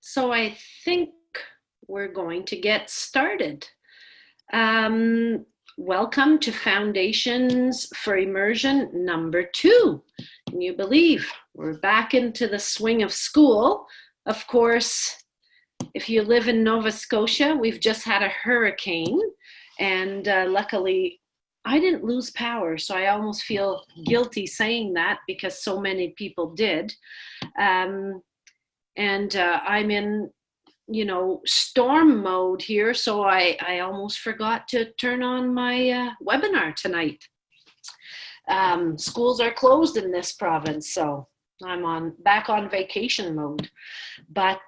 So I think we're going to get started. Um, Welcome to Foundations for Immersion number 2. Can you believe we're back into the swing of school? Of course, if you live in Nova Scotia, we've just had a hurricane, and luckily I didn't lose power, so I almost feel guilty saying that because so many people did. Um, and I'm in storm mode here, so I almost forgot to turn on my webinar tonight. Schools are closed in this province, so I'm on back on vacation mode, but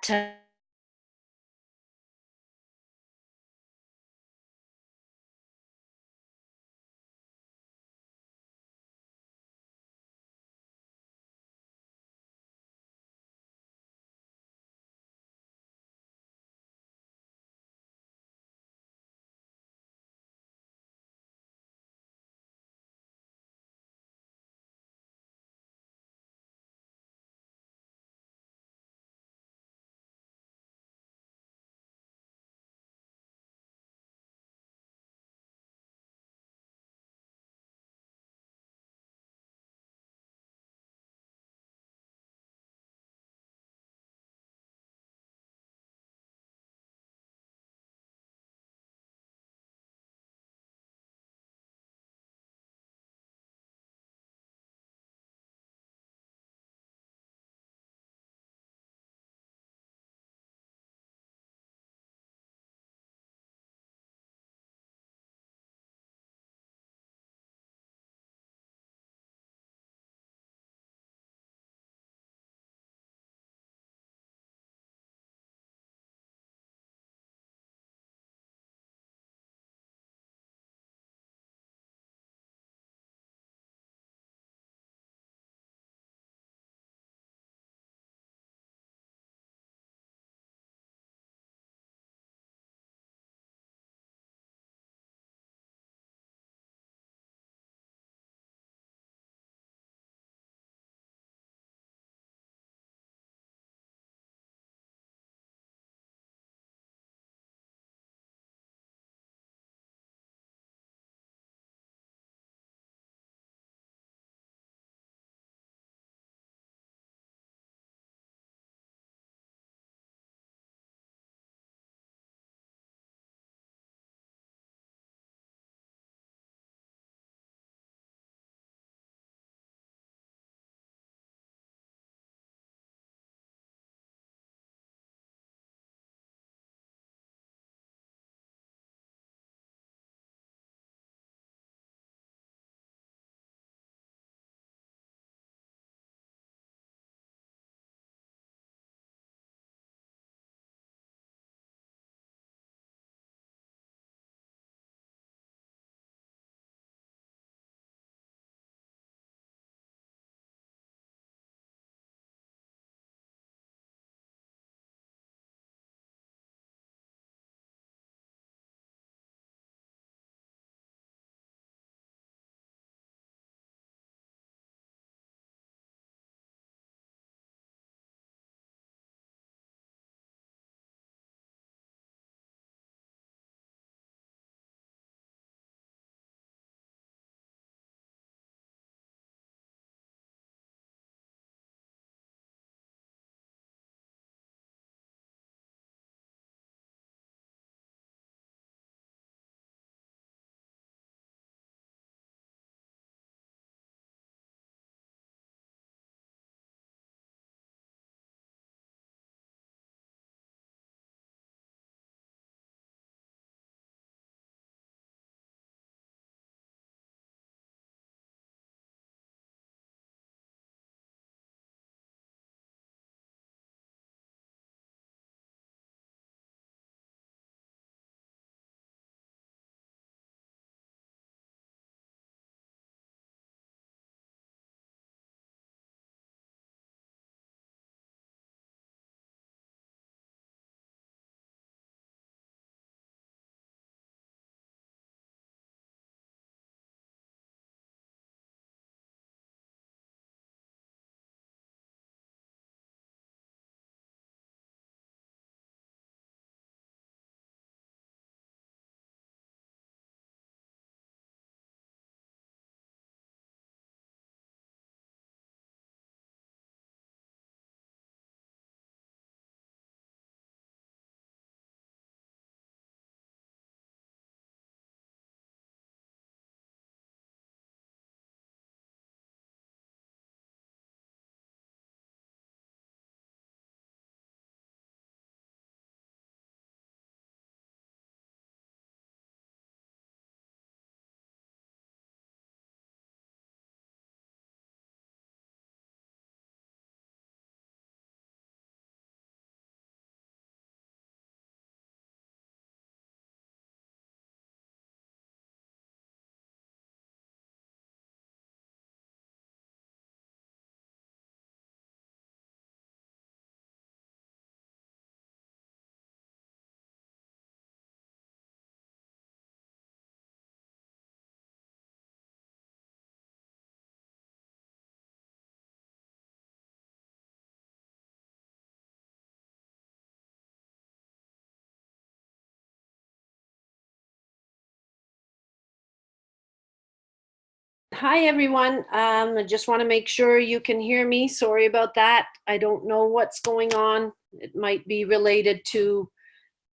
Hi, everyone. I just want to make sure you can hear me. Sorry about that. I don't know what's going on. It might be related to,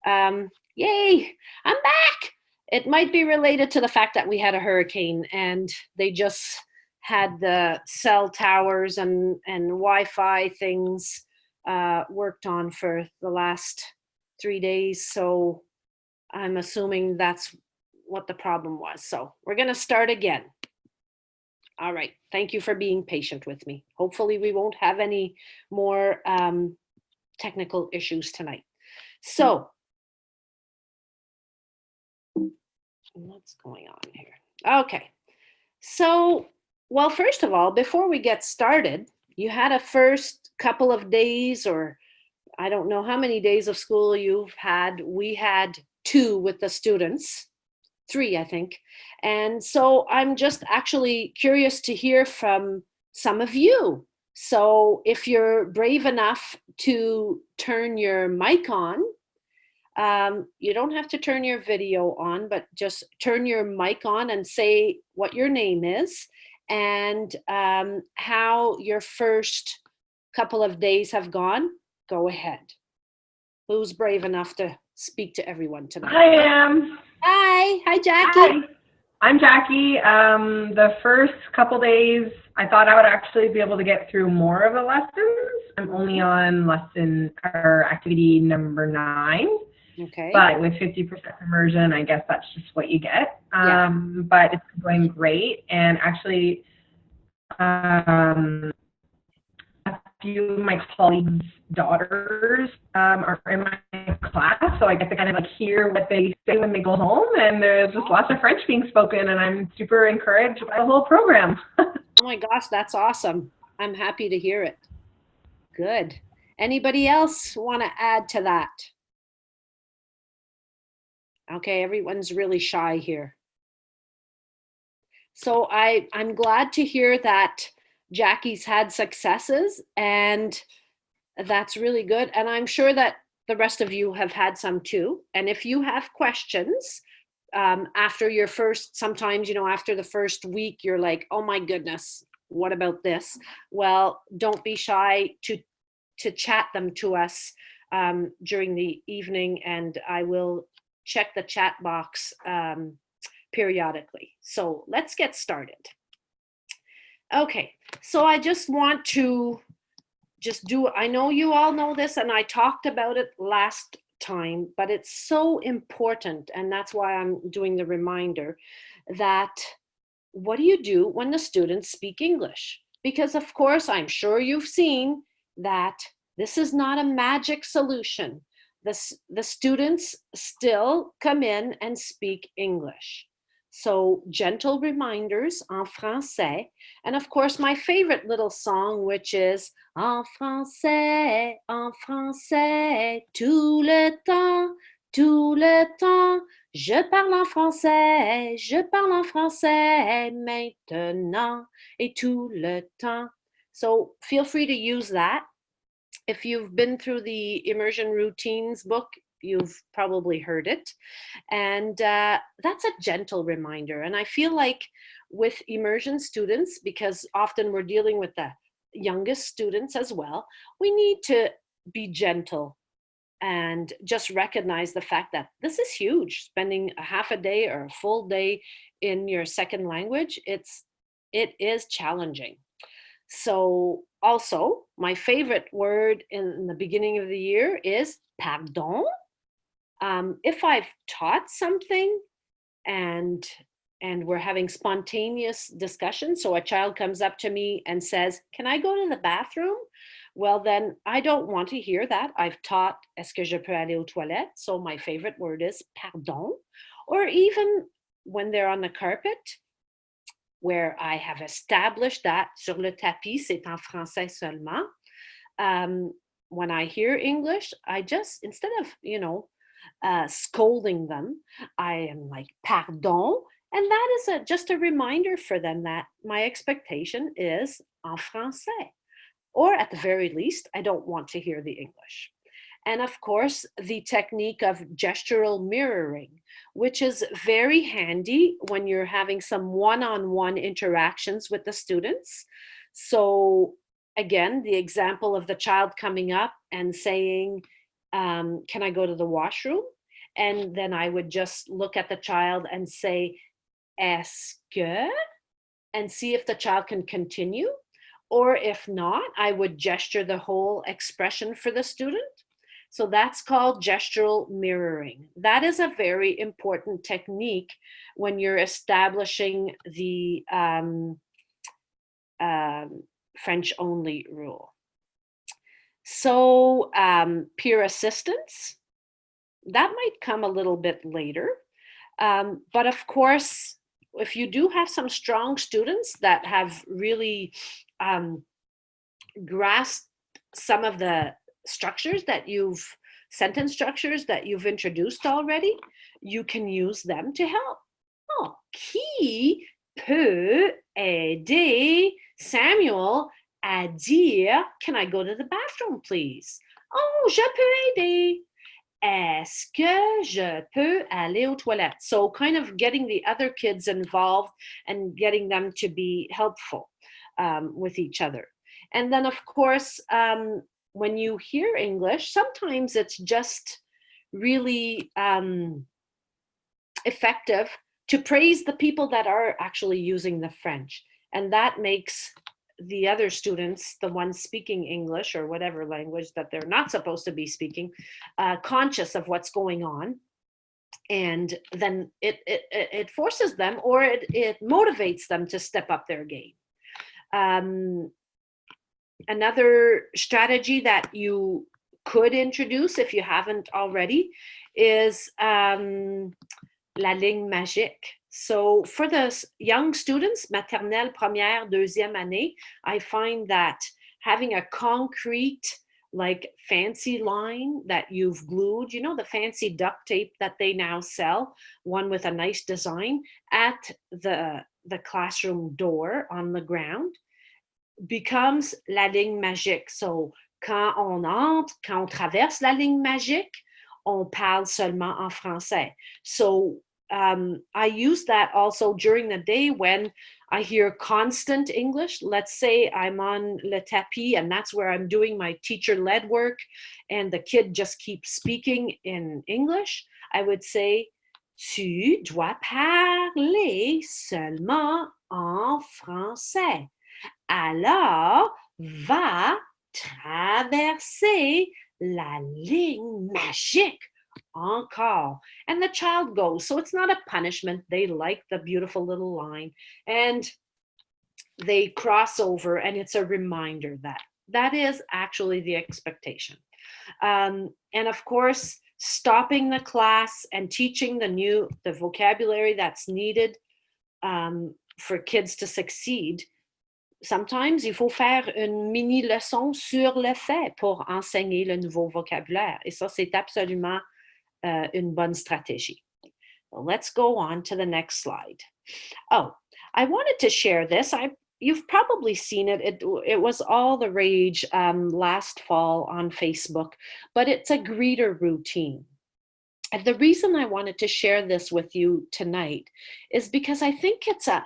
yay, I'm back. It might be related to the fact that we had a hurricane and they just had the cell towers and Wi-Fi things worked on for the last 3 days. So I'm assuming that's what the problem was. So we're going to start again. All right. Thank you for being patient with me. Hopefully we won't have any more technical issues tonight. So what's going on here? Okay. So, well, first of all, before we get started, you had a first couple of days, or I don't know how many days of school you've had. We had 2 with the students. 3, I think. And so I'm just actually curious to hear from some of you. So if you're brave enough to turn your mic on, you don't have to turn your video on, but just turn your mic on and say what your name is and how your first couple of days have gone. Go ahead. Who's brave enough to speak to everyone tonight? I am. Hi, Jackie. Hi, I'm Jackie. The first couple days, I thought I would actually be able to get through more of the lessons. I'm only on lesson or activity number 9. Okay. But with 50% immersion, I guess that's just what you get. Yeah. But it's going great. And actually, a few of my colleagues' daughters are in my class, so I get to kind of like hear what they say when they go home, and there's just lots of French being spoken, and I'm super encouraged by the whole program. Oh my gosh, that's awesome. I'm happy to hear it. Good. Anybody else want to add to that? Okay, everyone's really shy here. So I'm glad to hear that Jackie's had successes, and that's really good. And I'm sure that the rest of you have had some too. And if you have questions after your first, sometimes, after the first week, you're like, oh my goodness, what about this? Well, don't be shy to chat them to us during the evening, and I will check the chat box periodically. So let's get started. Okay, so I just want to I know you all know this and I talked about it last time, but it's so important, and that's why I'm doing the reminder, that what do you do when the students speak English? Because of course, I'm sure you've seen that this is not a magic solution. The students still come in and speak English. So gentle reminders en français. And of course, my favorite little song, which is en français, tout le temps, tout le temps. Je parle en français maintenant et tout le temps. So feel free to use that. If you've been through the Immersion Routines book, you've probably heard it. And that's a gentle reminder. And I feel like with immersion students, because often we're dealing with the youngest students as well, we need to be gentle and just recognize the fact that this is huge. Spending a half a day or a full day in your second language, it is challenging. So also, my favorite word in the beginning of the year is pardon. If I've taught something and we're having spontaneous discussion, so a child comes up to me and says, "Can I go to the bathroom?" Well, then I don't want to hear that. I've taught "Est-ce que je peux aller aux toilettes?" So my favorite word is pardon. Or even when they're on the carpet, where I have established that sur le tapis, c'est en français seulement. When I hear English, I just, instead of, scolding them, I am like, pardon. And that is just a reminder for them that my expectation is en français. Or at the very least, I don't want to hear the English. And of course, the technique of gestural mirroring, which is very handy when you're having some one-on-one interactions with the students. So again, the example of the child coming up and saying, can I go to the washroom? And then I would just look at the child and say, est-ce que? And see if the child can continue. Or if not, I would gesture the whole expression for the student. So that's called gestural mirroring. That is a very important technique when you're establishing the French only rule. So peer assistance, that might come a little bit later. But of course, if you do have some strong students that have really grasped some of the structures that sentence structures that you've introduced already, you can use them to help. Oh, qui peut aider Samuel à dire, can I go to the bathroom, please? Oh, je peux aider. Est-ce que je peux aller aux toilettes? So kind of getting the other kids involved and getting them to be helpful with each other. And then, of course, when you hear English, sometimes it's just really effective to praise the people that are actually using the French. And that makes the other students, the ones speaking English or whatever language that they're not supposed to be speaking, conscious of what's going on. And then it forces them, or it motivates them to step up their game. Another strategy that you could introduce, if you haven't already, is la ligne magique. So for the young students, maternelle, première, deuxième année, I find that having a concrete, like fancy line that you've glued, you know, the fancy duct tape that they now sell, one with a nice design, at the classroom door on the ground, becomes la ligne magique. So quand on entre, quand on traverse la ligne magique, on parle seulement en français. So I use that also during the day when I hear constant English. Let's say I'm on le tapis and that's where I'm doing my teacher-led work and the kid just keeps speaking in English. I would say, tu dois parler seulement en français. Alors, va traverser la ligne magique. Encore. And the child goes. So it's not a punishment. They like the beautiful little line and they cross over, and it's a reminder that that is actually the expectation. And of course, stopping the class and teaching the vocabulary that's needed for kids to succeed. Sometimes, il faut faire une mini leçon sur le fait pour enseigner le nouveau vocabulaire. Et ça, c'est absolument une bonne stratégie. Well, let's go on to the next slide. Oh, I wanted to share this. You've probably seen it. It was all the rage last fall on Facebook, but it's a greeter routine. And the reason I wanted to share this with you tonight is because I think it's a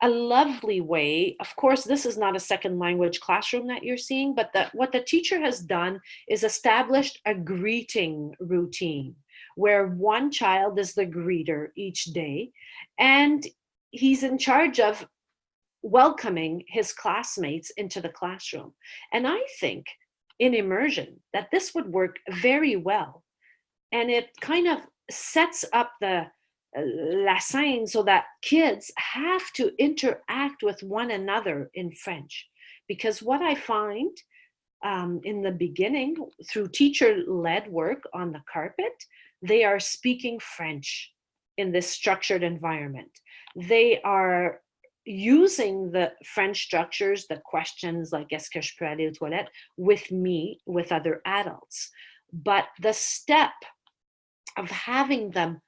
lovely way. Of course, this is not a second language classroom that you're seeing, but what the teacher has done is established a greeting routine where one child is the greeter each day, and he's in charge of welcoming his classmates into the classroom. And I think in immersion that this would work very well. And it kind of sets up the la scène so that kids have to interact with one another in French. Because what I find in the beginning, through teacher-led work on the carpet, they are speaking French in this structured environment. They are using the French structures, the questions like, est-ce que je peux aller aux toilettes, with me, with other adults. But the step of having them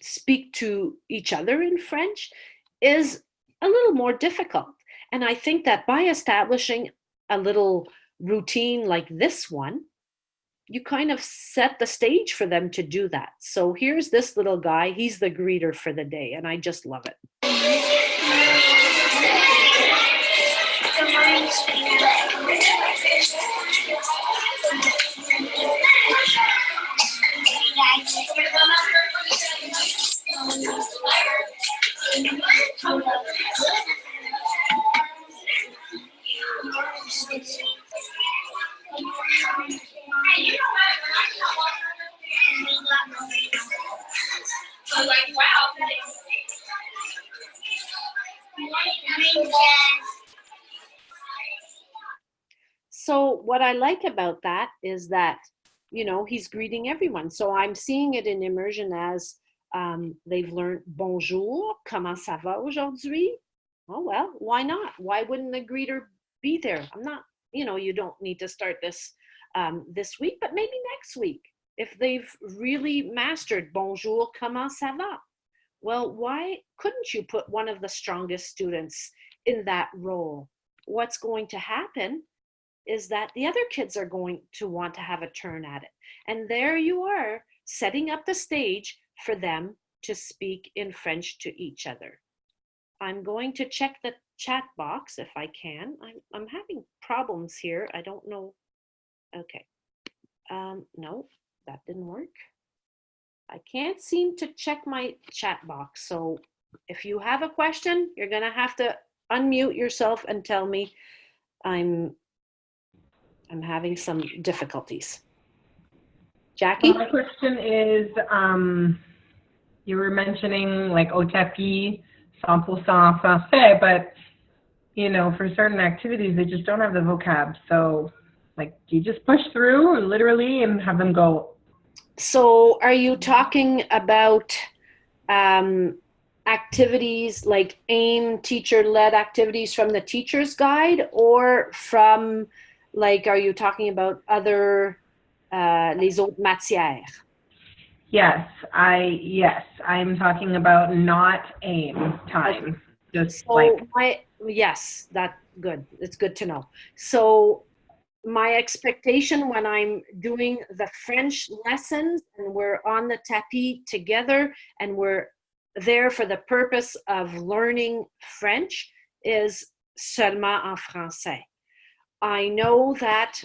speak to each other in French is a little more difficult. And I think that by establishing a little routine like this one, you kind of set the stage for them to do that. So here's this little guy. He's the greeter for the day, and I just love it. So what I like about that is that, you know, he's greeting everyone. So I'm seeing it in immersion as they've learned bonjour, comment ça va aujourd'hui? Oh, well, why not? Why wouldn't the greeter be there? I'm not, you know, you don't need to start this this week, but maybe next week, if they've really mastered bonjour, comment ça va? Well, why couldn't you put one of the strongest students in that role? What's going to happen is that the other kids are going to want to have a turn at it. And there you are, setting up the stage for them to speak in French to each other. I'm going to check the chat box if I can. I'm having problems here. I don't know. Okay. No, that didn't work. I can't seem to check my chat box. So if you have a question, you're going to have to unmute yourself and tell me. I'm having some difficulties. Jackie? My question is, you were mentioning like au tapis, 100% français, but you know, for certain activities, they just don't have the vocab. So like, do you just push through literally and have them go? So are you talking about activities like AIM teacher-led activities from the teacher's guide, or from, like, are you talking about other les autres matières? Yes, I'm talking about not AIM time. Okay. Just so yes, that's good. It's good to know. So my expectation when I'm doing the French lessons and we're on the tapis together and we're there for the purpose of learning French is seulement en français. I know that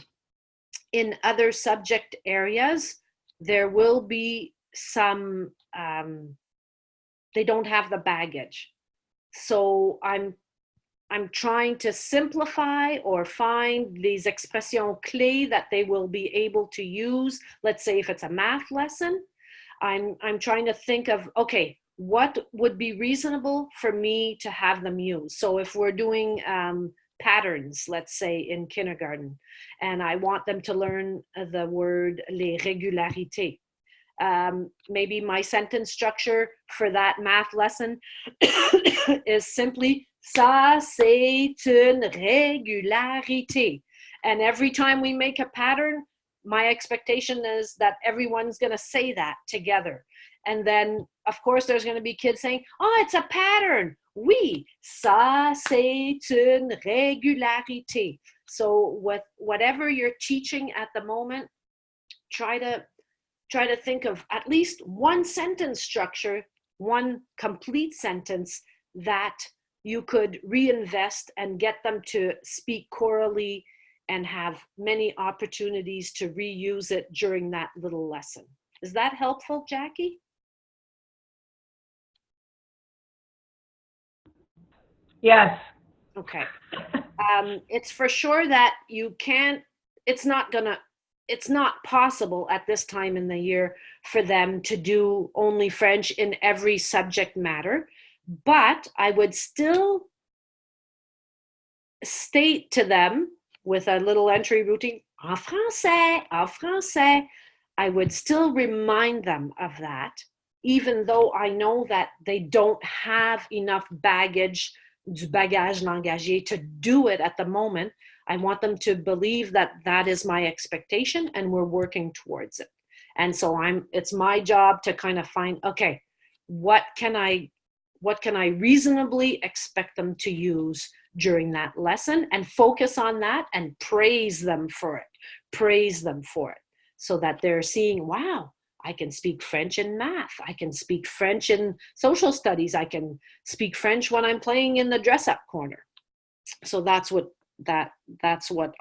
in other subject areas, there will be some, they don't have the baggage. So I'm trying to simplify or find these expressions clés that they will be able to use. Let's say if it's a math lesson, I'm trying to think of, okay, what would be reasonable for me to have them use? So if we're doing patterns, let's say in kindergarten, and I want them to learn the word les régularités. Maybe my sentence structure for that math lesson is simply ça c'est une régularité. And every time we make a pattern, my expectation is that everyone's going to say that together. And then, of course, there's going to be kids saying, oh, it's a pattern. Oui, ça c'est une régularité. So with whatever you're teaching at the moment, try to think of at least one sentence structure, one complete sentence that you could reinvest and get them to speak chorally and have many opportunities to reuse it during that little lesson. Is that helpful, Jackie? Yes. Okay. It's for sure that you can't, it's not possible at this time in the year for them to do only French in every subject matter, but I would still state to them with a little entry routine, en français, en français. I would still remind them of that, even though I know that they don't have enough baggage, du bagage langagier, to do it at the moment. I want them to believe that that is my expectation and we're working towards it. And so it's my job to kind of find, okay, what can I reasonably expect them to use during that lesson, and focus on that and praise them for it. Praise them for it so that they're seeing, wow, I can speak French in math. I can speak French in social studies. I can speak French when I'm playing in the dress-up corner. So that's what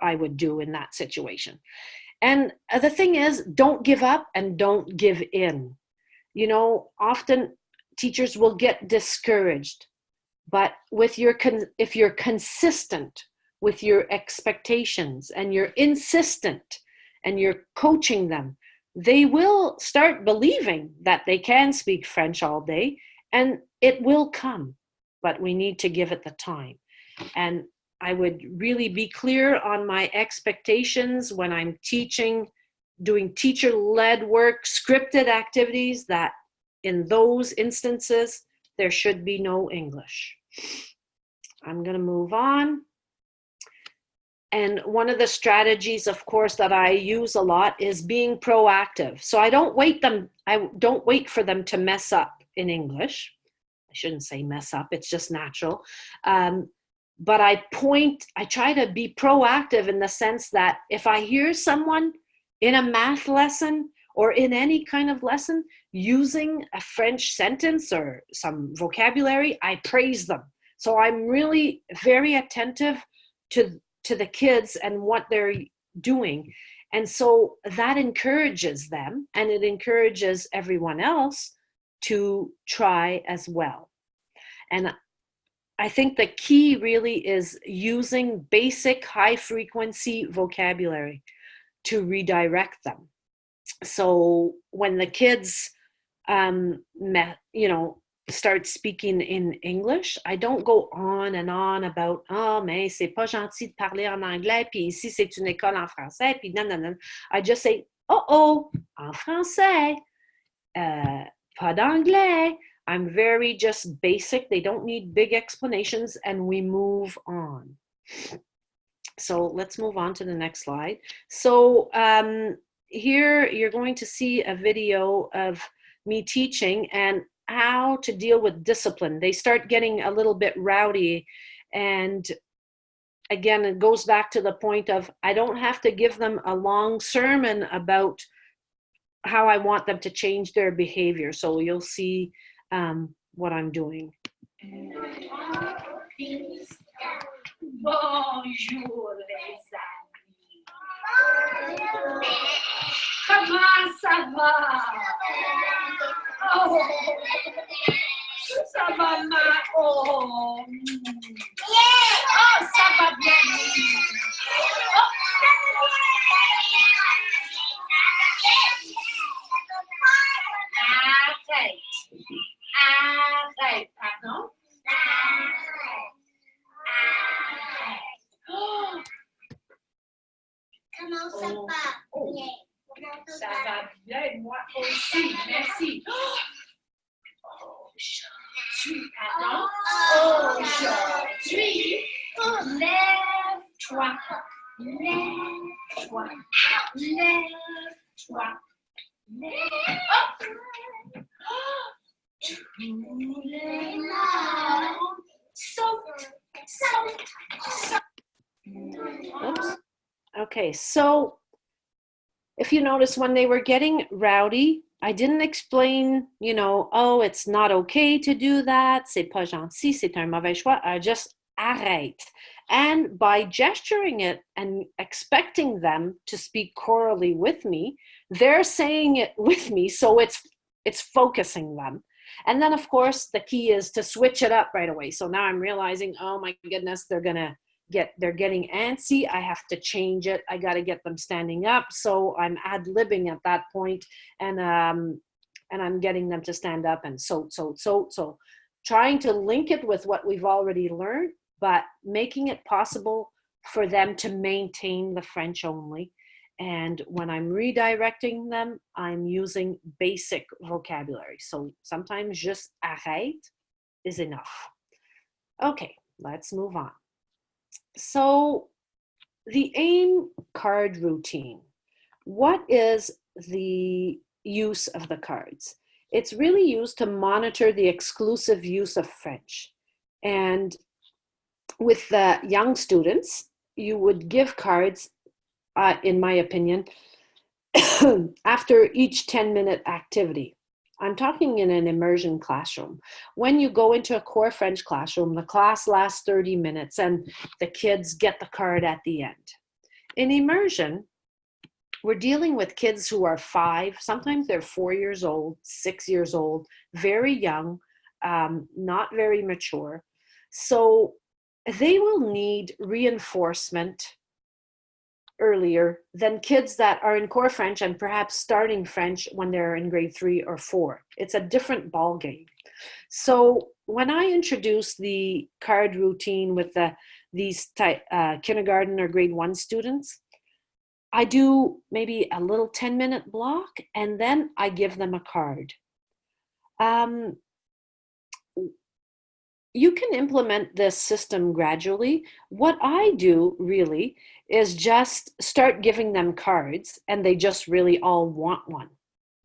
I would do in that situation. And the thing is, don't give up and don't give in. You know, often teachers will get discouraged, but if you're consistent with your expectations and you're insistent and you're coaching them, they will start believing that they can speak French all day, and it will come, but we need to give it the time. And I would really be clear on my expectations when I'm teaching, doing teacher-led work, scripted activities, that in those instances, there should be no English. I'm going to move on. And one of the strategies, of course, that I use a lot is being proactive. So I don't wait for them to mess up in English. I shouldn't say mess up, it's just natural. But I try to be proactive in the sense that if I hear someone in a math lesson or in any kind of lesson using a French sentence or some vocabulary, I praise them. So I'm really very attentive to the kids and what they're doing. And so that encourages them, and it encourages everyone else to try as well. And I think the key really is using basic high frequency vocabulary to redirect them. So when the kids, start speaking in English, I don't go on and on about, mais c'est pas gentil de parler en anglais, puis ici c'est une école en français, puis non, non, non. I just say, en français, pas d'anglais. I'm very just basic. They don't need big explanations, and we move on. So let's move on to the next slide. So here you're going to see a video of me teaching and how to deal with discipline. They start getting a little bit rowdy. And again, it goes back to the point of, I don't have to give them a long sermon about how I want them to change their behavior. So you'll see what I'm doing. Bonjour les amis. Comment ça va? Oh, ça va mal. Oh, ça va bien. Arrête, pardon. Comment ça va? Bien. Ça va bien, moi aussi, merci. Aujourd'hui, lève-toi, lève-toi, lève-toi, lève-toi. Tous les mains, saute, saute, saute. Oops. Okay, so if you notice, when they were getting rowdy, I didn't explain, oh, it's not okay to do that, c'est pas gentil, c'est un mauvais choix. I just arrête. And by gesturing it and expecting them to speak chorally with me, they're saying it with me, so it's focusing them. And then, of course, the key is to switch it up right away. So now I'm realizing, oh my goodness, they're getting antsy. I have to change it. I got to get them standing up. So I'm ad-libbing at that point, and I'm getting them to stand up and so trying to link it with what we've already learned, but making it possible for them to maintain the French only. And when I'm redirecting them, I'm using basic vocabulary. So sometimes just arrête is enough. Okay, let's move on. So the AIM card routine, what is the use of the cards? It's really used to monitor the exclusive use of French. And with the young students, you would give cards, in my opinion, after each 10-minute activity. I'm talking in an immersion classroom. When you go into a core French classroom, the class lasts 30 minutes and the kids get the card at the end. In immersion, we're dealing with kids who are 5, sometimes they're 4 years old, 6 years old, very young, not very mature. So they will need reinforcement earlier than kids that are in core French and perhaps starting French when they're in grade 3 or 4. It's a different ball game. So when I introduce the card routine with these kindergarten or grade 1 students, I do maybe a little 10-minute block and then I give them a card. You can implement this system gradually. What I do really is just start giving them cards and they just really all want one,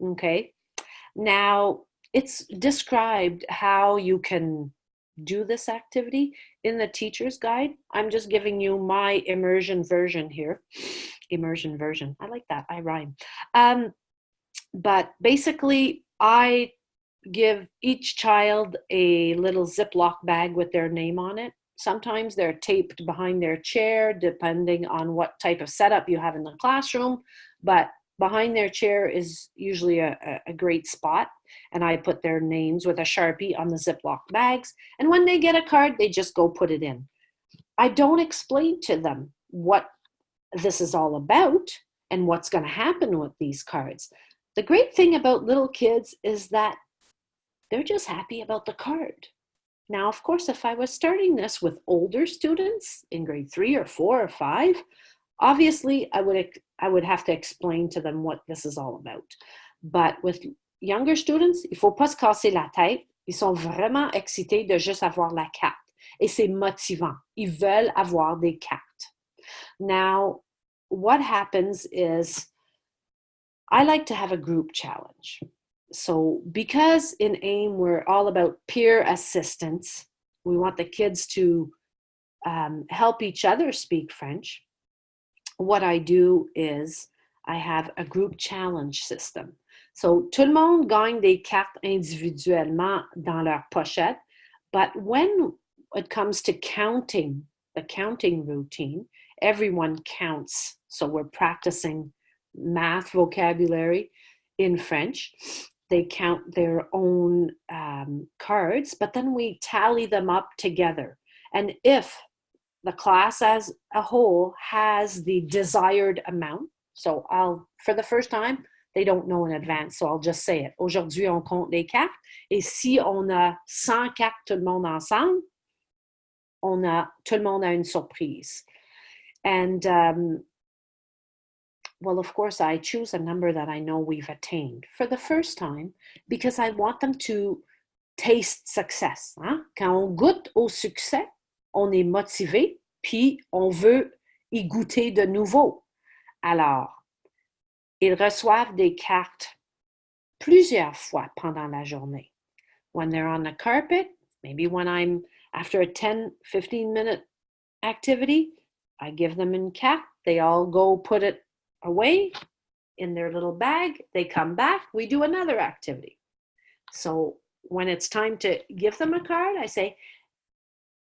okay? Now, it's described how you can do this activity in the teacher's guide. I'm just giving you my immersion version here. Immersion version, I like that, I rhyme. But basically, I give each child a little Ziploc bag with their name on it. Sometimes they're taped behind their chair, depending on what type of setup you have in the classroom. But behind their chair is usually a great spot. And I put their names with a Sharpie on the Ziploc bags. And when they get a card, they just go put it in. I don't explain to them what this is all about and what's going to happen with these cards. The great thing about little kids is that they're just happy about the card. Now, of course, if I was starting this with older students in grade 3 or 4 or 5, obviously I would have to explain to them what this is all about. But with younger students, il faut pas se casser la tête. Ils sont vraiment excités de juste avoir la carte. Et c'est motivant. Ils veulent avoir des cartes. Now, what happens is I like to have a group challenge. So because in AIM, we're all about peer assistance, we want the kids to help each other speak French. What I do is I have a group challenge system. So tout le monde gagne des cartes individuellement dans leur pochette, but when it comes to counting, the counting routine, everyone counts. So we're practicing math vocabulary in French. They count their own cards, but then we tally them up together. And if the class as a whole has the desired amount, so for the first time, they don't know in advance, so I'll just say it. Aujourd'hui, on compte les cartes, et si on a 100 cartes tout le monde ensemble, tout le monde a une surprise. And well, of course, I choose a number that I know we've attained for the first time because I want them to taste success. Hein? Quand on goûte au succès, on est motivé, puis on veut y goûter de nouveau. Alors, ils reçoivent des cartes plusieurs fois pendant la journée. When they're on the carpet, maybe when I'm after a 10-15 minute activity, I give them une carte. They all go put it away in their little bag. They come back. We do another activity. So when it's time to give them a card, I say,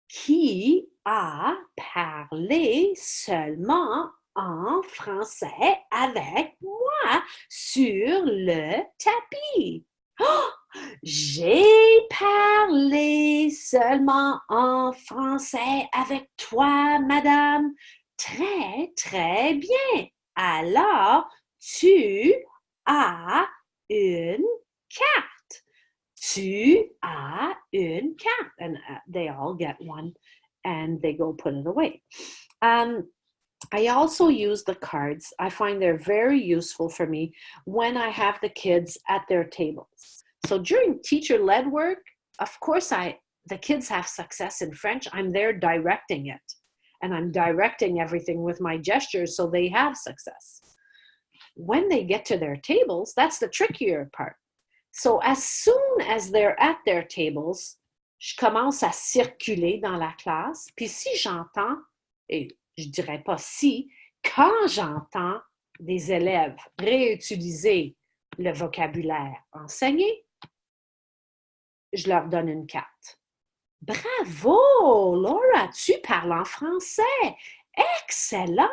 qui a parlé seulement en français avec moi sur le tapis? Oh, j'ai parlé seulement en français avec toi, madame. Très, très bien. Alors, tu as une carte. Tu as une carte. And they all get one and they go put it away. I also use the cards. I find they're very useful for me when I have the kids at their tables. So during teacher-led work, of course, the kids have success in French. I'm there directing it. And I'm directing everything with my gestures so they have success. When they get to their tables, that's the trickier part. So as soon as they're at their tables, je commence à circuler dans la classe. Puis si j'entends, et je dirais pas si, quand j'entends des élèves réutiliser le vocabulaire enseigné, je leur donne une carte. Bravo, Laura, tu parles en français. Excellent.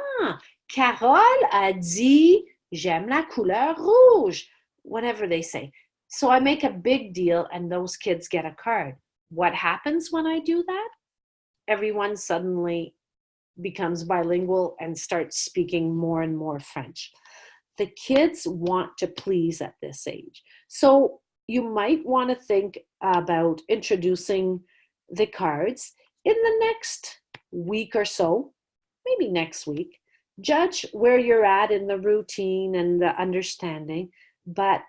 Carole a dit, j'aime la couleur rouge. Whatever they say. So I make a big deal and those kids get a card. What happens when I do that? Everyone suddenly becomes bilingual and starts speaking more and more French. The kids want to please at this age. So you might want to think about introducing the cards in the next week or so, maybe next week. Judge where you're at in the routine and the understanding, but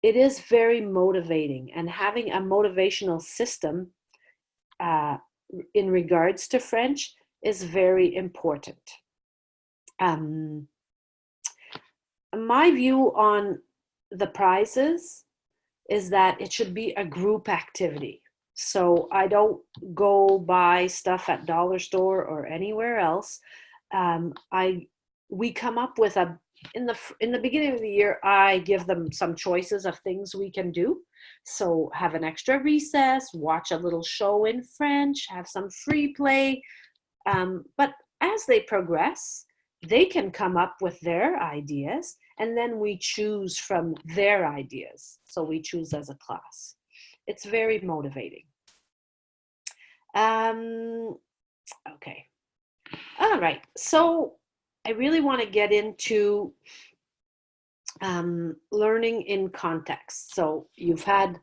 it is very motivating, and having a motivational system in regards to French is very important. My view on the prizes is that it should be a group activity. So I don't go buy stuff at dollar store or anywhere else. We come up with in the beginning of the year, I give them some choices of things we can do. So have an extra recess, watch a little show in French, have some free play. But as they progress, they can come up with their ideas, and then we choose from their ideas. So we choose as a class. It's very motivating. Okay. All right. So I really want to get into learning in context. So you've had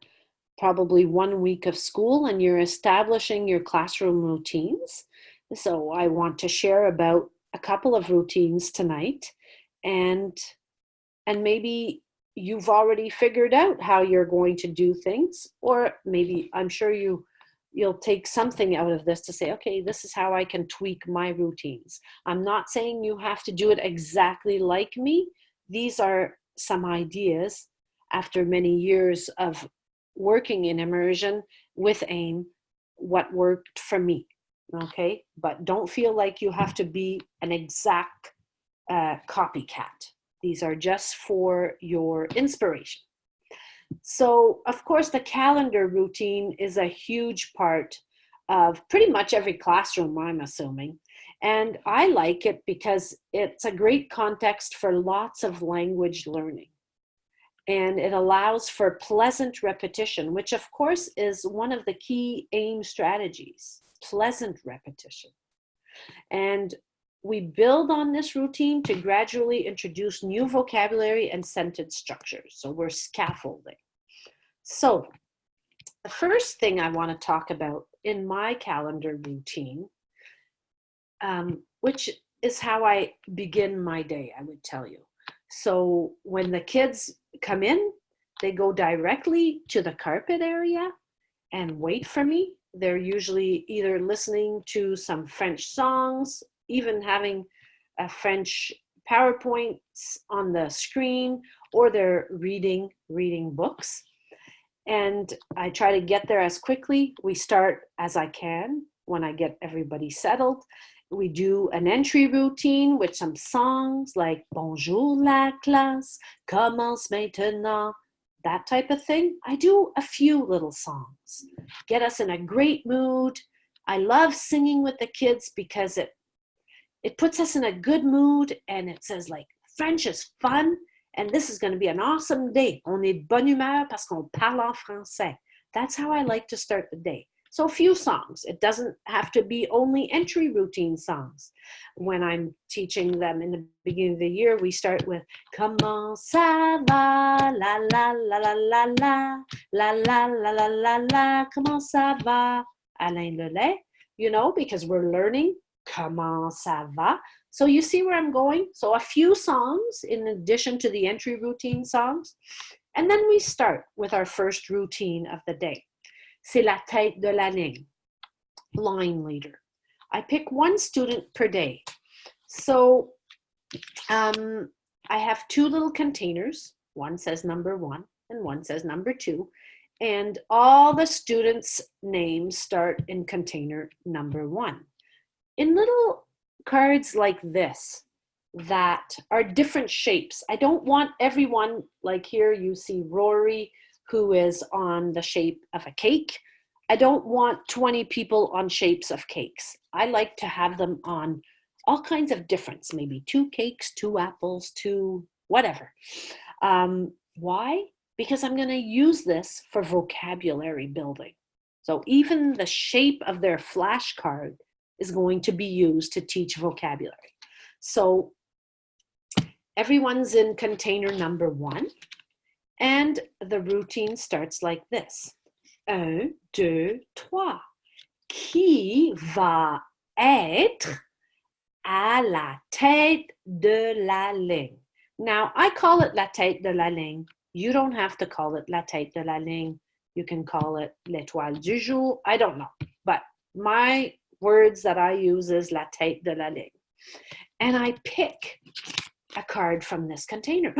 probably 1 week of school and you're establishing your classroom routines. So I want to share about a couple of routines tonight, and maybe you've already figured out how you're going to do things, or maybe I'm sure you'll take something out of this to say, okay, this is how I can tweak my routines. I'm not saying you have to do it exactly like me. These are some ideas after many years of working in immersion with AIM, what worked for me. Okay, but don't feel like you have to be an exact copycat. These are just for your inspiration. So, of course, the calendar routine is a huge part of pretty much every classroom, I'm assuming. And I like it because it's a great context for lots of language learning. And it allows for pleasant repetition, which of course is one of the key AIM strategies. Pleasant repetition. And we build on this routine to gradually introduce new vocabulary and sentence structures. So we're scaffolding. So the first thing I want to talk about in my calendar routine, which is how I begin my day, I would tell you. So when the kids come in, they go directly to the carpet area and wait for me. They're usually either listening to some French songs, even having a French PowerPoint on the screen, or they're reading books. And I try to get there as quickly. We start as I can when I get everybody settled. We do an entry routine with some songs like Bonjour la classe, commence maintenant, that type of thing. I do a few little songs, get us in a great mood. I love singing with the kids because it puts us in a good mood, and it says like, French is fun, and this is going to be an awesome day. On est bonne humeur parce qu'on parle en français. That's how I like to start the day. So a few songs. It doesn't have to be only entry routine songs. When I'm teaching them in the beginning of the year, we start with Comment ça va? La la la la la la la la la la la la. Comment ça va? Alain Lelay, because we're learning Comment ça va? So you see where I'm going? So a few songs in addition to the entry routine songs. And then we start with our first routine of the day. C'est la tête de la ligne, line leader. I pick one student per day. So I have two little containers. One says number 1 and one says number 2. And all the students' names start in container number 1. In little cards like this that are different shapes, I don't want everyone, like here you see Rory, who is on the shape of a cake. I don't want 20 people on shapes of cakes. I like to have them on all kinds of difference, maybe 2 cakes, 2 apples, 2 whatever. Why? Because I'm going to use this for vocabulary building. So even the shape of their flashcard is going to be used to teach vocabulary. So everyone's in container number 1, and the routine starts like this. 1, 2, 3. Qui va être à la tête de la ligne? Now, I call it la tête de la ligne. You don't have to call it la tête de la ligne. You can call it l'étoile du jour. I don't know. But my words that I use is la tête de la ligne. And I pick a card from this container.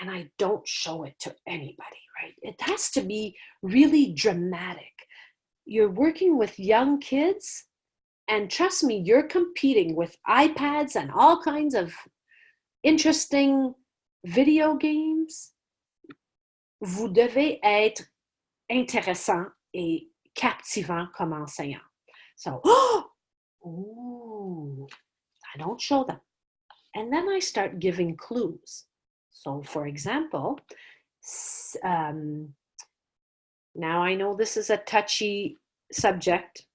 And I don't show it to anybody, right? It has to be really dramatic. You're working with young kids, and trust me, you're competing with iPads and all kinds of interesting video games. Vous devez être intéressant et captivant comme enseignant. So, ooh, I don't show them. And then I start giving clues. So for example, now I know this is a touchy subject,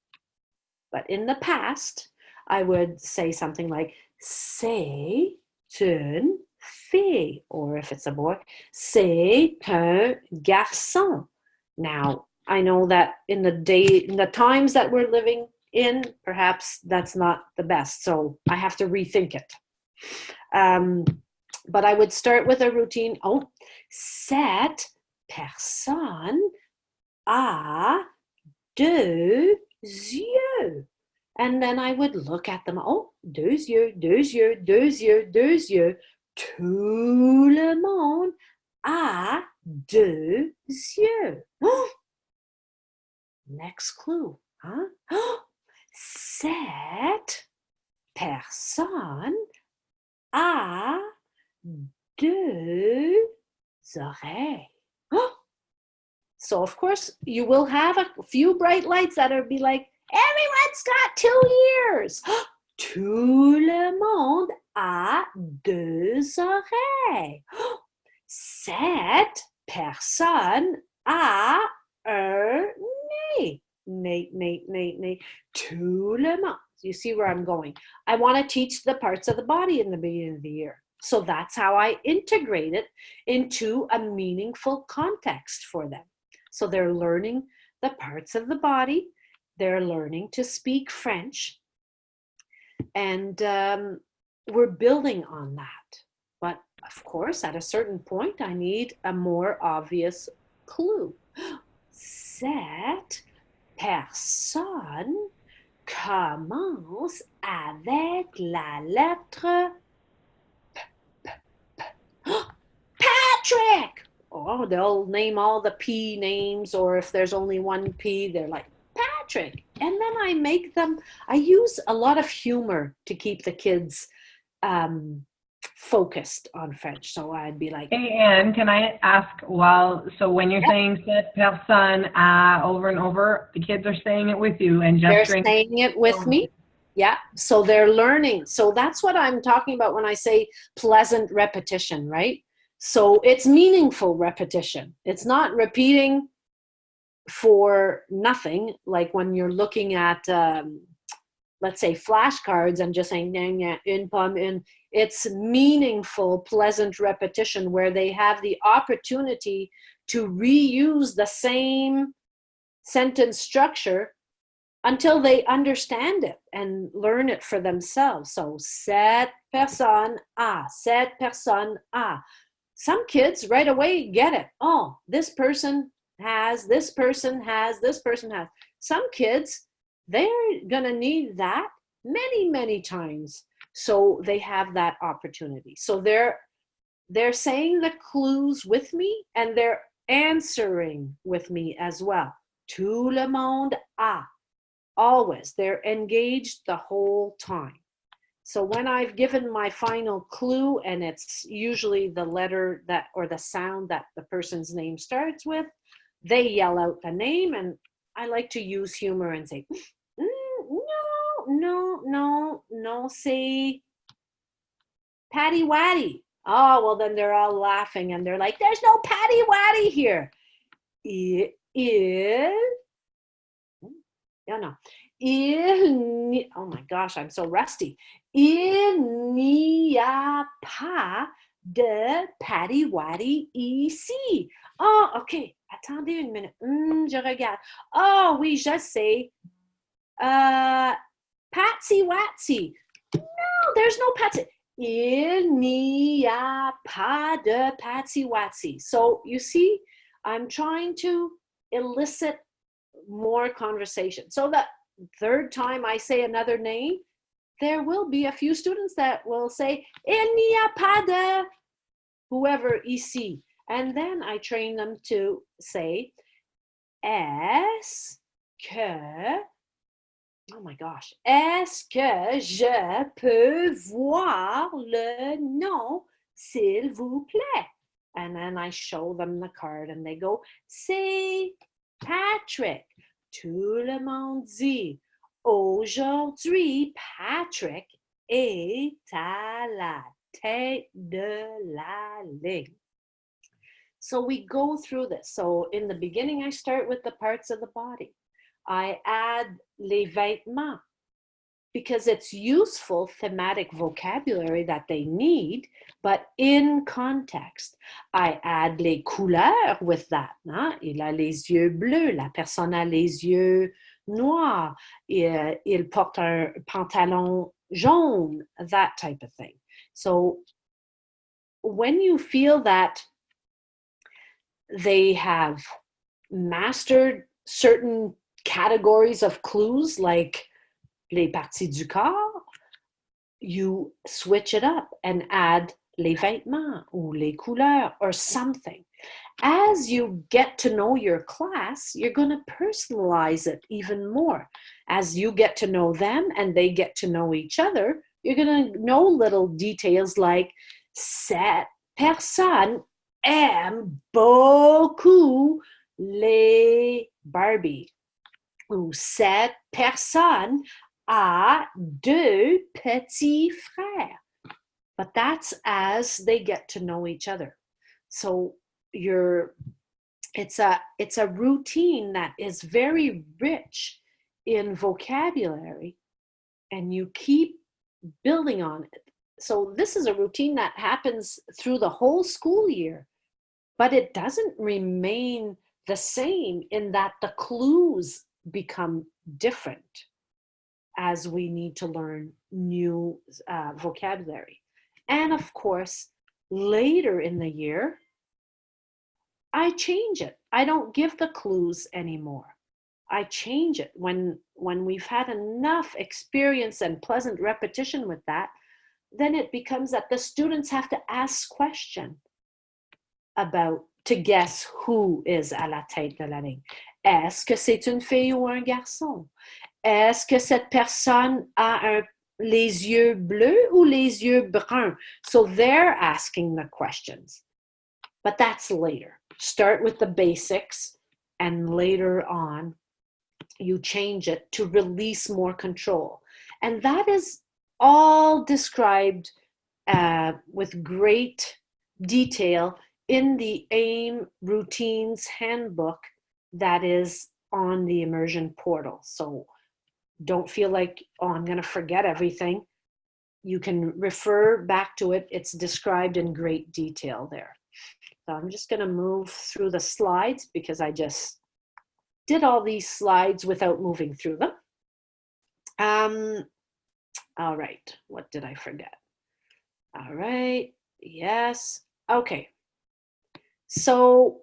but in the past, I would say something like, c'est une fille, or if it's a boy, c'est un garçon. Now, I know that in the times that we're living in, perhaps that's not the best, so I have to rethink it. But I would start with a routine. Oh, cette personne a 2 yeux. And then I would look at them. Oh, 2 yeux, 2 yeux, 2 yeux, 2 yeux. Tout le monde a 2 yeux. Oh, next clue. Huh? Oh, cette personne a 2 oreilles. Oh. So of course you will have a few bright lights that'll be like, everyone's got 2 ears. Tout le monde a 2 oreilles. Cette personne a un nez. Nez. Tout le monde. You see where I'm going. I want to teach the parts of the body in the beginning of the year. So that's how I integrate it into a meaningful context for them. So they're learning the parts of the body. They're learning to speak French. And we're building on that. But of course, at a certain point, I need a more obvious clue. Cette personne commence avec la lettre P. Patrick! Oh, they'll name all the P names, or if there's only one P, they're like, Patrick. And then I use a lot of humor to keep the kids focused on French. So I'd be like, Hey, Anne, can I ask, so when you're saying cette personne over and over, the kids are saying it with you and they're gesturing? saying it with me. Yeah, so they're learning. So that's what I'm talking about when I say pleasant repetition, right? So it's meaningful repetition. It's not repeating for nothing, like when you're looking at, let's say, flashcards and just saying, une pomme, une. It's meaningful, pleasant repetition where they have the opportunity to reuse the same sentence structure until they understand it and learn it for themselves. So, cette personne a, cette personne a. Some kids right away get it. Oh, this person has, this person has, this person has. Some kids, they're gonna need that many, many times. So they have that opportunity. So they're saying the clues with me, and they're answering with me as well. Tout le monde a. Always. They're engaged the whole time. So when I've given my final clue, and it's usually the letter that, or the sound that the person's name starts with, they yell out the name, and I like to use humor and say, no, say Patty Waddy. Oh, well, then they're all laughing and they're like, there's no Patty Waddy here. Oh my gosh, I'm so rusty. Il n'y a pas de Patty Waddy ici. Oh, ok. Attendez une minute. Je regarde. Oh, oui, je sais. Patsy Watsy. No, there's no Patsy. Il n'y a pas de Patsy Watsy. So you see, I'm trying to elicit more conversation. So the third time I say another name, there will be a few students that will say, il n'y a pas de whoever ici. And then I train them to say, est-ce que, oh my gosh, est-ce que je peux voir le nom, s'il vous plaît? And then I show them the card and they go, c'est Patrick. Tout le monde dit, aujourd'hui, Patrick est à la tête de la ligne. So we go through this. So in the beginning, I start with the parts of the body. I add les vêtements because it's useful thematic vocabulary that they need, but in context. I add les couleurs with that. Hein? Il a les yeux bleus, la personne a les yeux noirs, il porte un pantalon jaune, that type of thing. So when you feel that they have mastered certain categories of clues, like les parties du corps, you switch it up and add les vêtements ou les couleurs or something. As you get to know your class, you're going to personalize it even more. As you get to know them and they get to know each other, you're going to know little details like cette personne aime beaucoup les Barbie. Ou cette personne a deux petits frères. But that's as they get to know each other. So it's a routine that is very rich in vocabulary, and you keep building on it. So this is a routine that happens through the whole school year, but it doesn't remain the same in that the clues become different as we need to learn new vocabulary. And of course, later in the year, I change it. I don't give the clues anymore. I change it when we've had enough experience and pleasant repetition with that. Then it becomes that the students have to ask questions to guess who is à la tête de la ligne. Est-ce que c'est une fille ou un garçon? Est-ce que cette personne a les yeux bleus ou les yeux bruns? So they're asking the questions. But that's later. Start with the basics, and later on, you change it to release more control. And that is all described with great detail in the AIM Routines Handbook that is on the Immersion portal. So don't feel like, oh, I'm going to forget everything. You can refer back to it. It's described in great detail there. So I'm just going to move through the slides because I just did all these slides without moving through them. All right, what did I forget? All right, yes, okay. So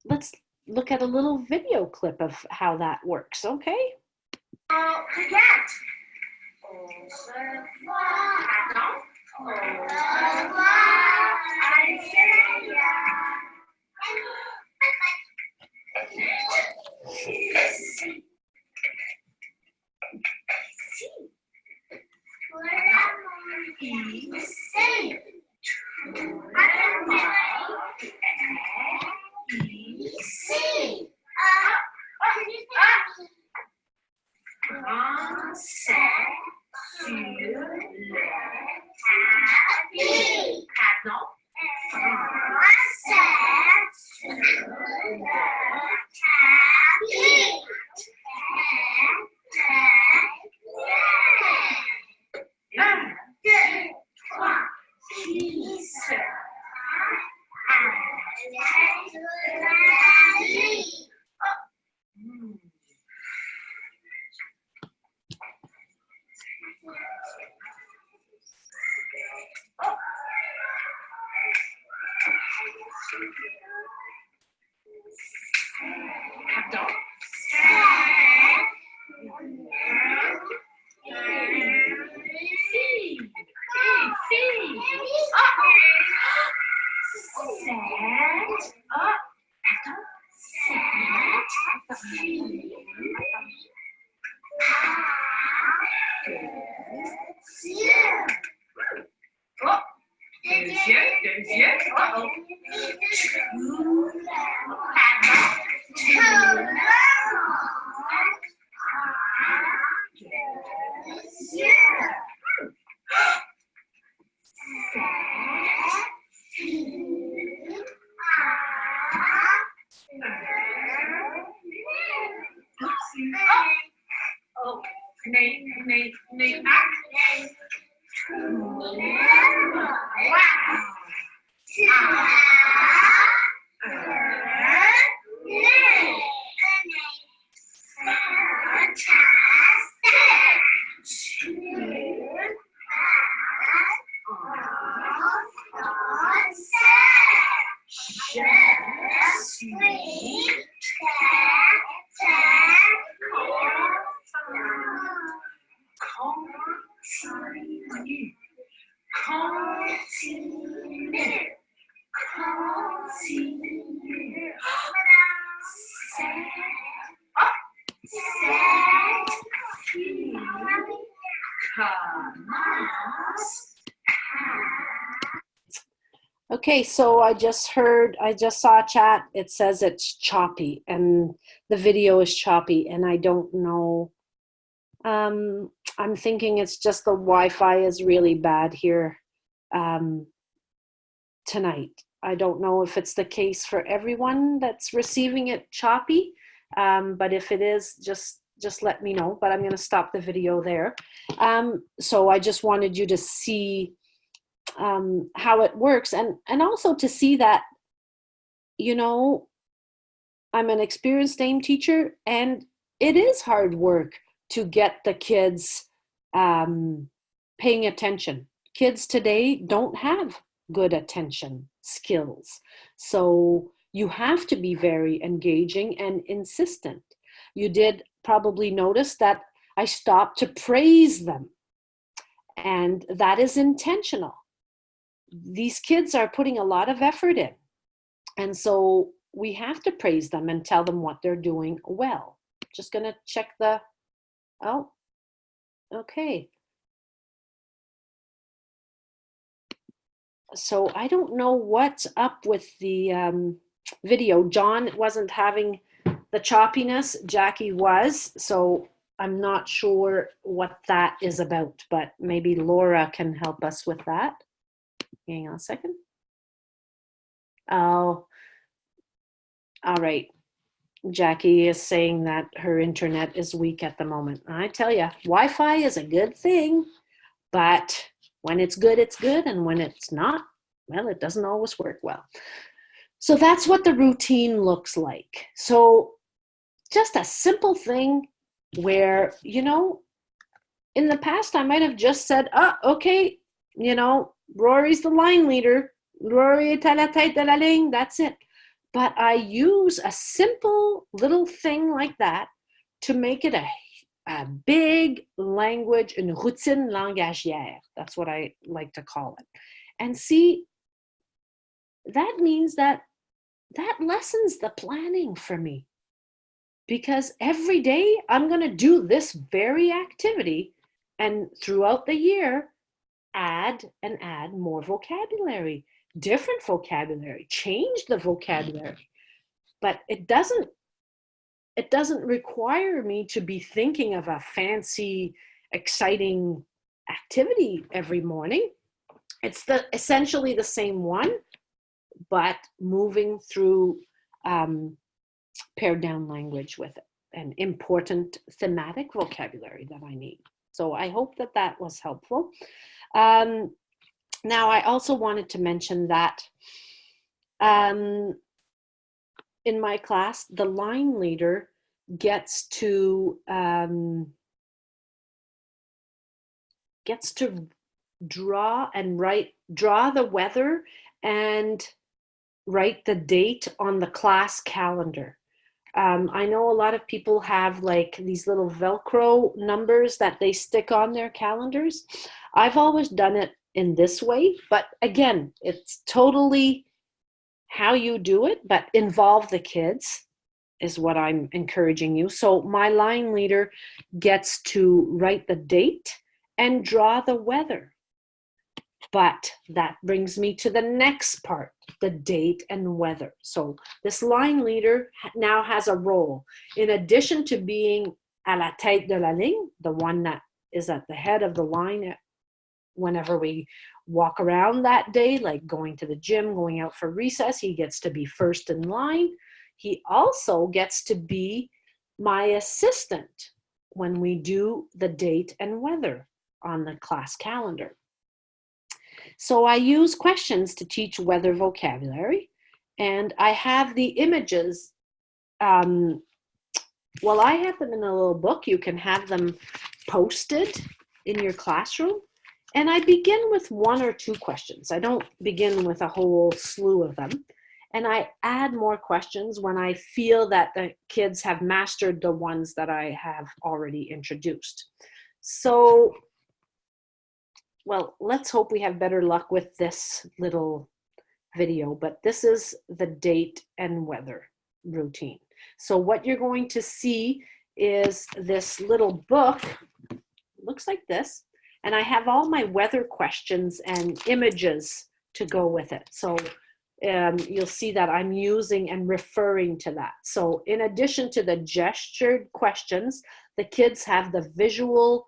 let's look at a little video clip of how that works, okay? Regarde. Au revoir. Attends. Au revoir. Alexia. Sing. Sing. Français sur le tapis. Pardon. Français sur le tapis. Un, deux, trois, qui sera à la vie? Pardon. Okay, so I just saw a chat. It says it's choppy and the video is choppy and I don't know. I'm thinking it's just the Wi-Fi is really bad here tonight. I don't know if it's the case for everyone that's receiving it choppy, but if it is, just let me know. But I'm going to stop the video there. So I just wanted you to see how it works and also to see that, you know, I'm an experienced AIM teacher and it is hard work to get the kids paying attention. Kids today don't have good attention skills. So you have to be very engaging and insistent. You did probably notice that I stopped to praise them, and that is intentional. These kids are putting a lot of effort in. And so we have to praise them and tell them what they're doing well. Just going to check oh, okay. So I don't know what's up with the video. John wasn't having the choppiness, Jackie was. So I'm not sure what that is about, but maybe Laura can help us with that. Hang on a second. Oh, all right. Jackie is saying that her internet is weak at the moment. I tell you, Wi-Fi is a good thing, but when it's good, and when it's not, well, it doesn't always work well. So that's what the routine looks like. So just a simple thing where, you know, in the past, I might have just said, okay, you know, Rory's the line leader. Rory est à la tête de la ligne. That's it. But I use a simple little thing like that to make it a big language, une routine langagière. That's what I like to call it. And see, that means that lessens the planning for me. Because every day I'm going to do this very activity. And throughout the year, add more vocabulary, different vocabulary, change the vocabulary. But it doesn't require me to be thinking of a fancy, exciting activity every morning. It's essentially the same one, but moving through pared down language with it, and important thematic vocabulary that I need. So I hope that was helpful. Now, I also wanted to mention that in my class, the line leader gets to draw the weather and write the date on the class calendar. I know a lot of people have like these little Velcro numbers that they stick on their calendars. I've always done it in this way, but again, it's totally how you do it, but involve the kids is what I'm encouraging you. So my line leader gets to write the date and draw the weather. But that brings me to the next part, the date and weather. So this line leader now has a role. In addition to being à la tête de la ligne, the one that is at the head of the line whenever we walk around that day, like going to the gym, going out for recess, he gets to be first in line. He also gets to be my assistant when we do the date and weather on the class calendar. So I use questions to teach weather vocabulary, and I have the images. Well, I have them in a little book. You can have them posted in your classroom. And I begin with one or two questions. I don't begin with a whole slew of them. And I add more questions when I feel that the kids have mastered the ones that I have already introduced. So, well, let's hope we have better luck with this little video, but this is the date and weather routine. So what you're going to see is this little book, looks like this, and I have all my weather questions and images to go with it. So you'll see that I'm using and referring to that. So in addition to the gestured questions, the kids have the visual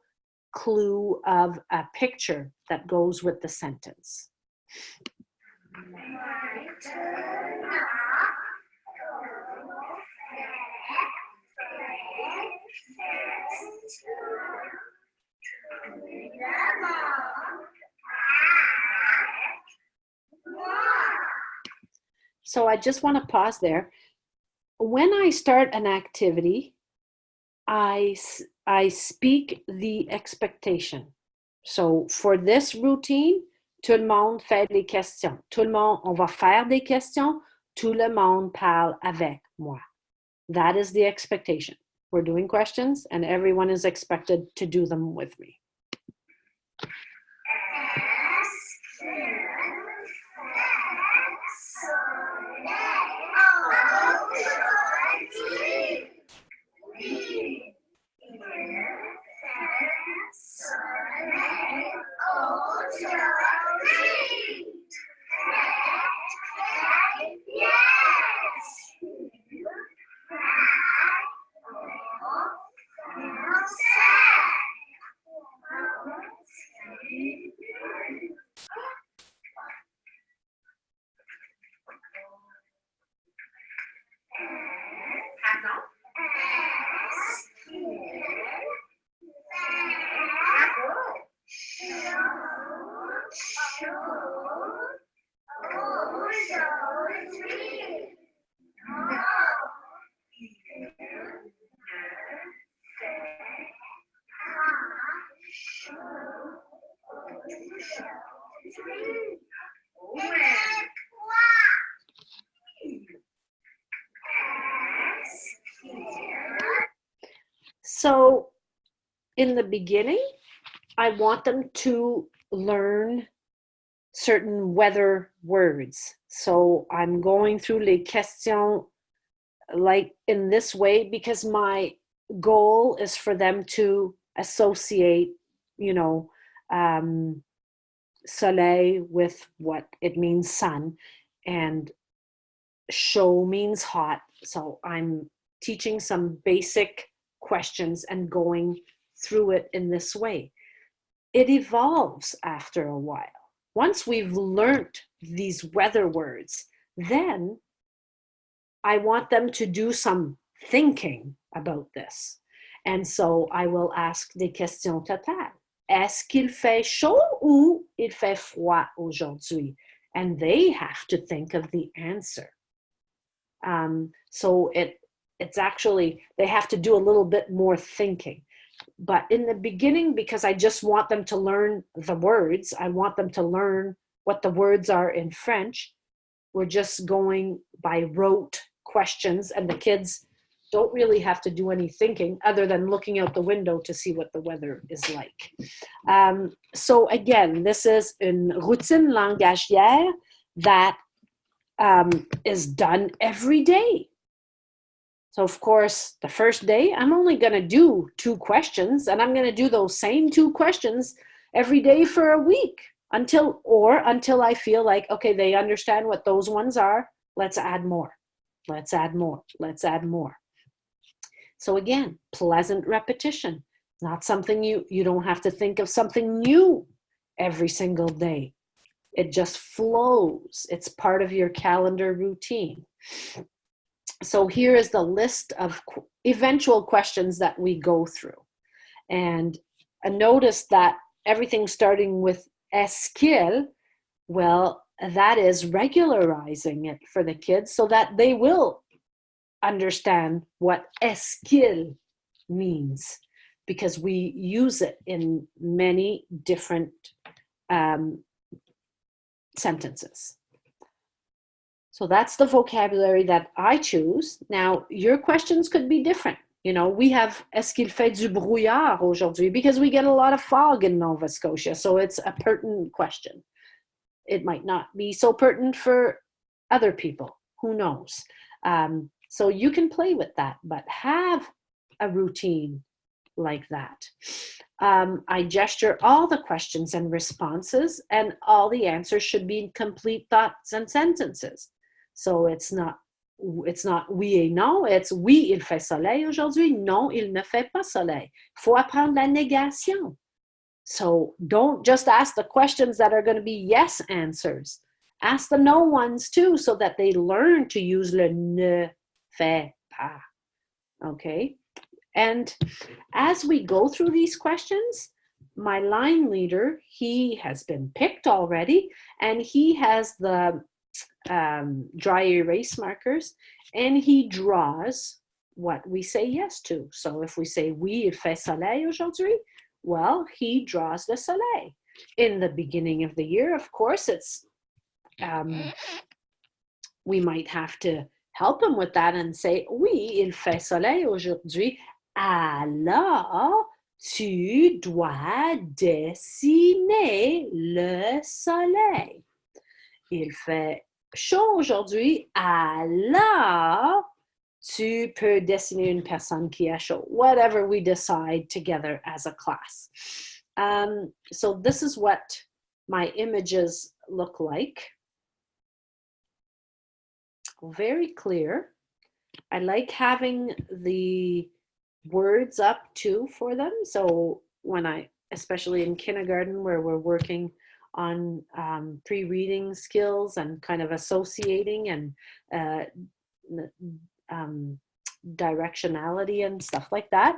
clue of a picture that goes with the sentence. So I just want to pause there. When I start an activity, I speak the expectation. So for this routine, tout le monde fait des questions. Tout le monde, on va faire des questions. Tout le monde parle avec moi. That is the expectation. We're doing questions, and everyone is expected to do them with me. So in the beginning, I want them to learn certain weather words. So I'm going through les questions like in this way because my goal is for them to associate, soleil with what it means sun, and chaud means hot. So I'm teaching some basic questions and going through it in this way. It evolves after a while. Once we've learned these weather words, then I want them to do some thinking about this. And so I will ask des questions totales. Est-ce qu'il fait chaud ou il fait froid aujourd'hui? And they have to think of the answer. So it's actually, they have to do a little bit more thinking. But in the beginning, because I just want them to learn the words, I want them to learn what the words are in French, we're just going by rote questions, and the kids don't really have to do any thinking other than looking out the window to see what the weather is like. So again, this is une routine langagière that is done every day. So of course, the first day, I'm only going to do 2 questions, and I'm going to do those same 2 questions every day for a week until I feel like, okay, they understand what those ones are. Let's add more. Let's add more. Let's add more. So again, pleasant repetition, not something you don't have to think of something new every single day. It just flows. It's part of your calendar routine. So here is the list of eventual questions that we go through. And notice that everything starting with est-ce qu'il, well, that is regularizing it for the kids so that they will understand what est-ce qu'il means, because we use it in many different sentences. So that's the vocabulary that I choose. Now, your questions could be different. You know, we have est-ce qu'il fait du brouillard aujourd'hui, because we get a lot of fog in Nova Scotia. So it's a pertinent question. It might not be so pertinent for other people. Who knows? So you can play with that, but have a routine like that. I gesture all the questions and responses, and all the answers should be complete thoughts and sentences. So it's not oui et non, it's oui, il fait soleil aujourd'hui, non, il ne fait pas soleil. Faut apprendre la négation. So don't just ask the questions that are going to be yes answers. Ask the no ones too, so that they learn to use le ne fait pas. Okay? And as we go through these questions, my line leader, he has been picked already, and he has the dry erase markers, and he draws what we say yes to. So if we say oui, il fait soleil aujourd'hui, well, he draws the soleil. In the beginning of the year, of course, it's we might have to help him with that and say, oui, il fait soleil aujourd'hui, alors tu dois dessiner le soleil. Il fait chaud aujourd'hui, alors tu peux dessiner une personne qui a chaud. Whatever we decide together as a class. So this is what my images look like. Very clear. I like having the words up too for them. So when especially in kindergarten, where we're working on pre-reading skills and kind of associating and directionality and stuff like that.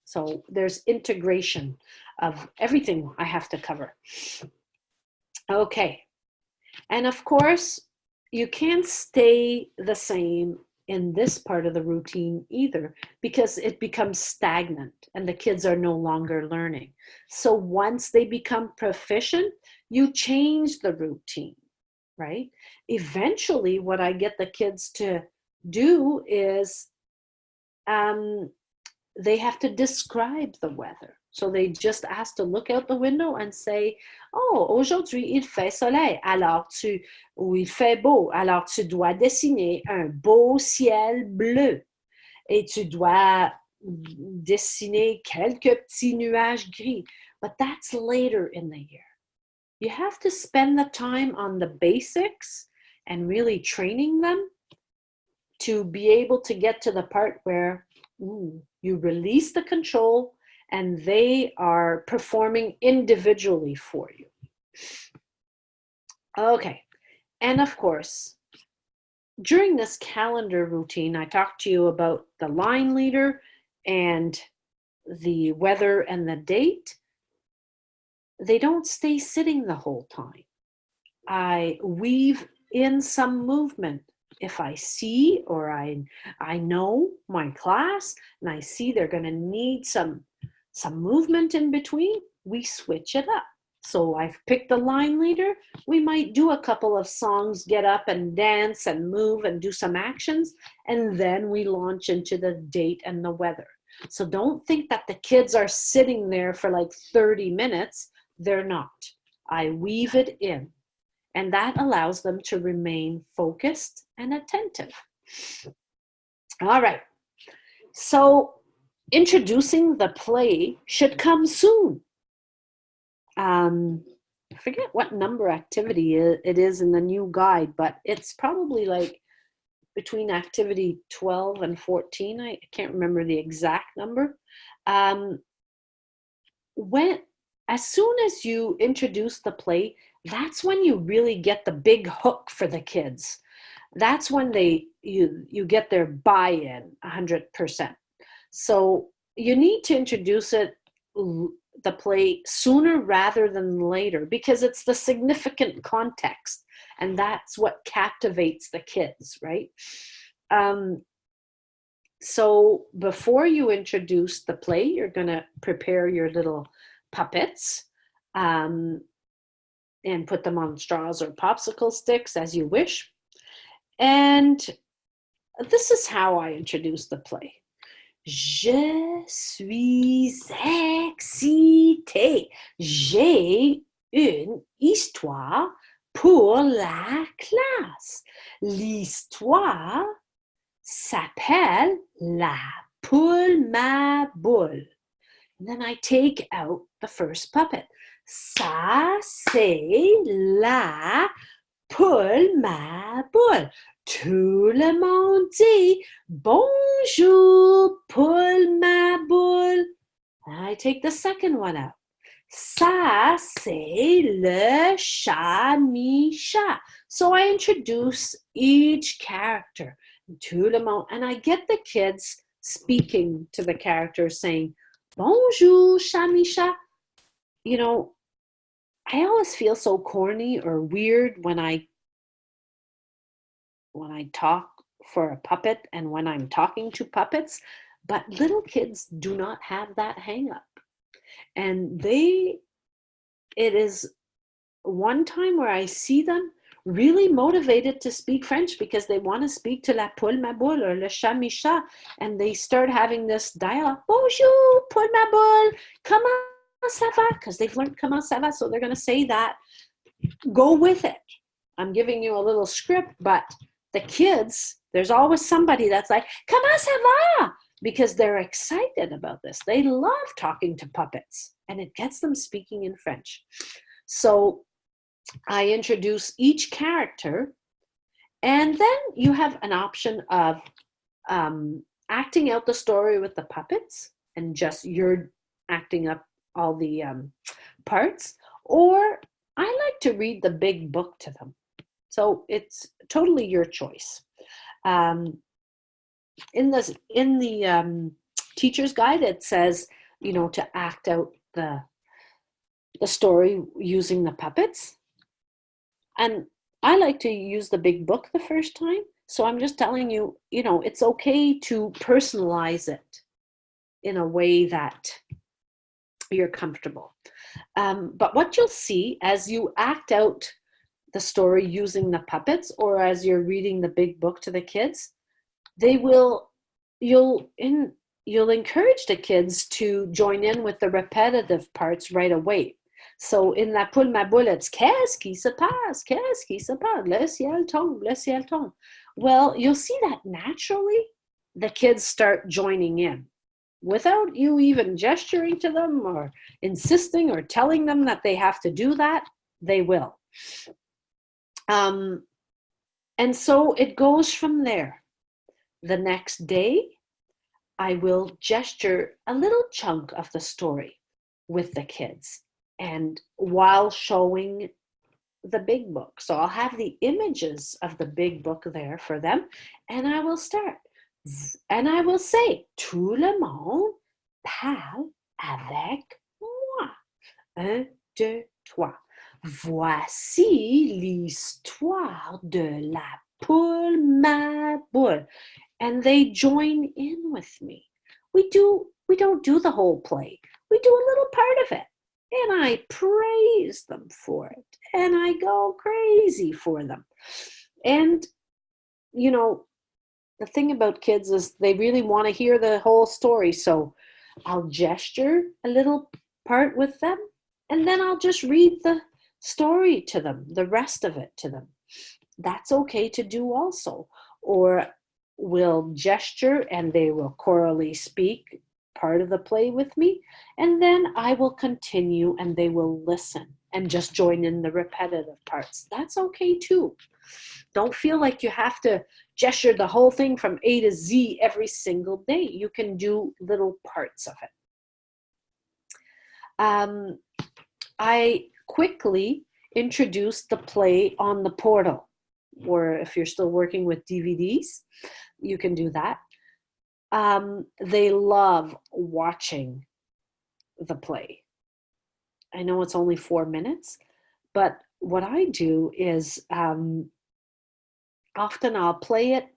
So there's integration of everything I have to cover. Okay. And of course, you can't stay the same in this part of the routine either, because it becomes stagnant and the kids are no longer learning. So once they become proficient, you change the routine, right? Eventually, what I get the kids to do is they have to describe the weather. So they just ask to look out the window and say, oh, aujourd'hui, il fait soleil, ou il fait beau, alors tu dois dessiner un beau ciel bleu. Et tu dois dessiner quelques petits nuages gris. But that's later in the year. You have to spend the time on the basics and really training them to be able to get to the part where you release the control and they are performing individually for you. Okay, and of course, during this calendar routine, I talked to you about the line leader and the weather and the date. They don't stay sitting the whole time. I weave in some movement. If I see or I know my class and I see they're going to need some movement in between, we switch it up. So I've picked a line leader. We might do a couple of songs, get up and dance and move and do some actions, and then we launch into the date and the weather. So don't think that the kids are sitting there for like 30 minutes. They're not. I weave it in, and that allows them to remain focused and attentive. All right. So introducing the play should come soon. I forget what number activity it is in the new guide, but it's probably like between activity 12 and 14. I can't remember the exact number. As soon as you introduce the play, that's when you really get the big hook for the kids. That's when you get their buy-in 100%. So you need to introduce the play sooner rather than later, because it's the significant context, and that's what captivates the kids, right? So before you introduce the play, you're going to prepare your little puppets and put them on straws or popsicle sticks as you wish. And this is how I introduce the play. Je suis excitée. J'ai une histoire pour la classe. L'histoire s'appelle La Poule Ma Boule. And then I take out the first puppet. Ça, c'est la poule ma boule. Tout le monde dit bonjour, poule ma boule. I take the second one out. Ça, c'est le chat Micha. So I introduce each character. Tout le monde. And I get the kids speaking to the characters, saying, bonjour, chat Micha. You know, I always feel so corny or weird when I talk for a puppet and when I'm talking to puppets, but little kids do not have that hang up. And it is one time where I see them really motivated to speak French because they want to speak to la poule ma boule or le chat Micha, and they start having this dialogue. Bonjour, poule ma boule, comment ça va? Because they've learned comment ça va, so they're going to say that. Go with it. I'm giving you a little script, but the kids, there's always somebody that's like, comment ça va? Because they're excited about this. They love talking to puppets, and it gets them speaking in French. So I introduce each character, and then you have an option of acting out the story with the puppets, and just you're acting up all the parts, or I like to read the big book to them. So it's totally your choice. In the teacher's guide, it says, you know, to act out the story using the puppets. And I like to use the big book the first time. So I'm just telling you, you know, it's okay to personalize it in a way that you're comfortable. But what you'll see as you act out the story using the puppets, or as you're reading the big book to the kids, you'll encourage the kids to join in with the repetitive parts right away. So in La Poule Ma Boule, it's qu'est-ce qui se passe? Qu'est-ce qui se passe? Le ciel tombe, le ciel tombe. Well, you'll see that naturally the kids start joining in without you even gesturing to them or insisting or telling them that they have to do that. They will. And so it goes from there. The next day, I will gesture a little chunk of the story with the kids, and while showing the big book. So I'll have the images of the big book there for them, and I will start. And I will say, tout le monde parle avec moi. Un, deux, trois. Voici l'histoire de la poule ma boule. And they join in with me. We don't do the whole play. We do a little part of it. And I praise them for it. And I go crazy for them. And, you know, the thing about kids is they really want to hear the whole story. So I'll gesture a little part with them, and then I'll just read the story to them, the rest of it to them. That's okay to do also. Or we'll gesture and they will chorally speak part of the play with me, and then I will continue and they will listen and just join in the repetitive parts. That's okay too. Don't feel like you have to gesture the whole thing from A to Z every single day. You can do little parts of it. I quickly introduced the play on the portal, or if you're still working with DVDs, you can do that. They love watching the play. I know it's only 4 minutes, but what I do is often I'll play it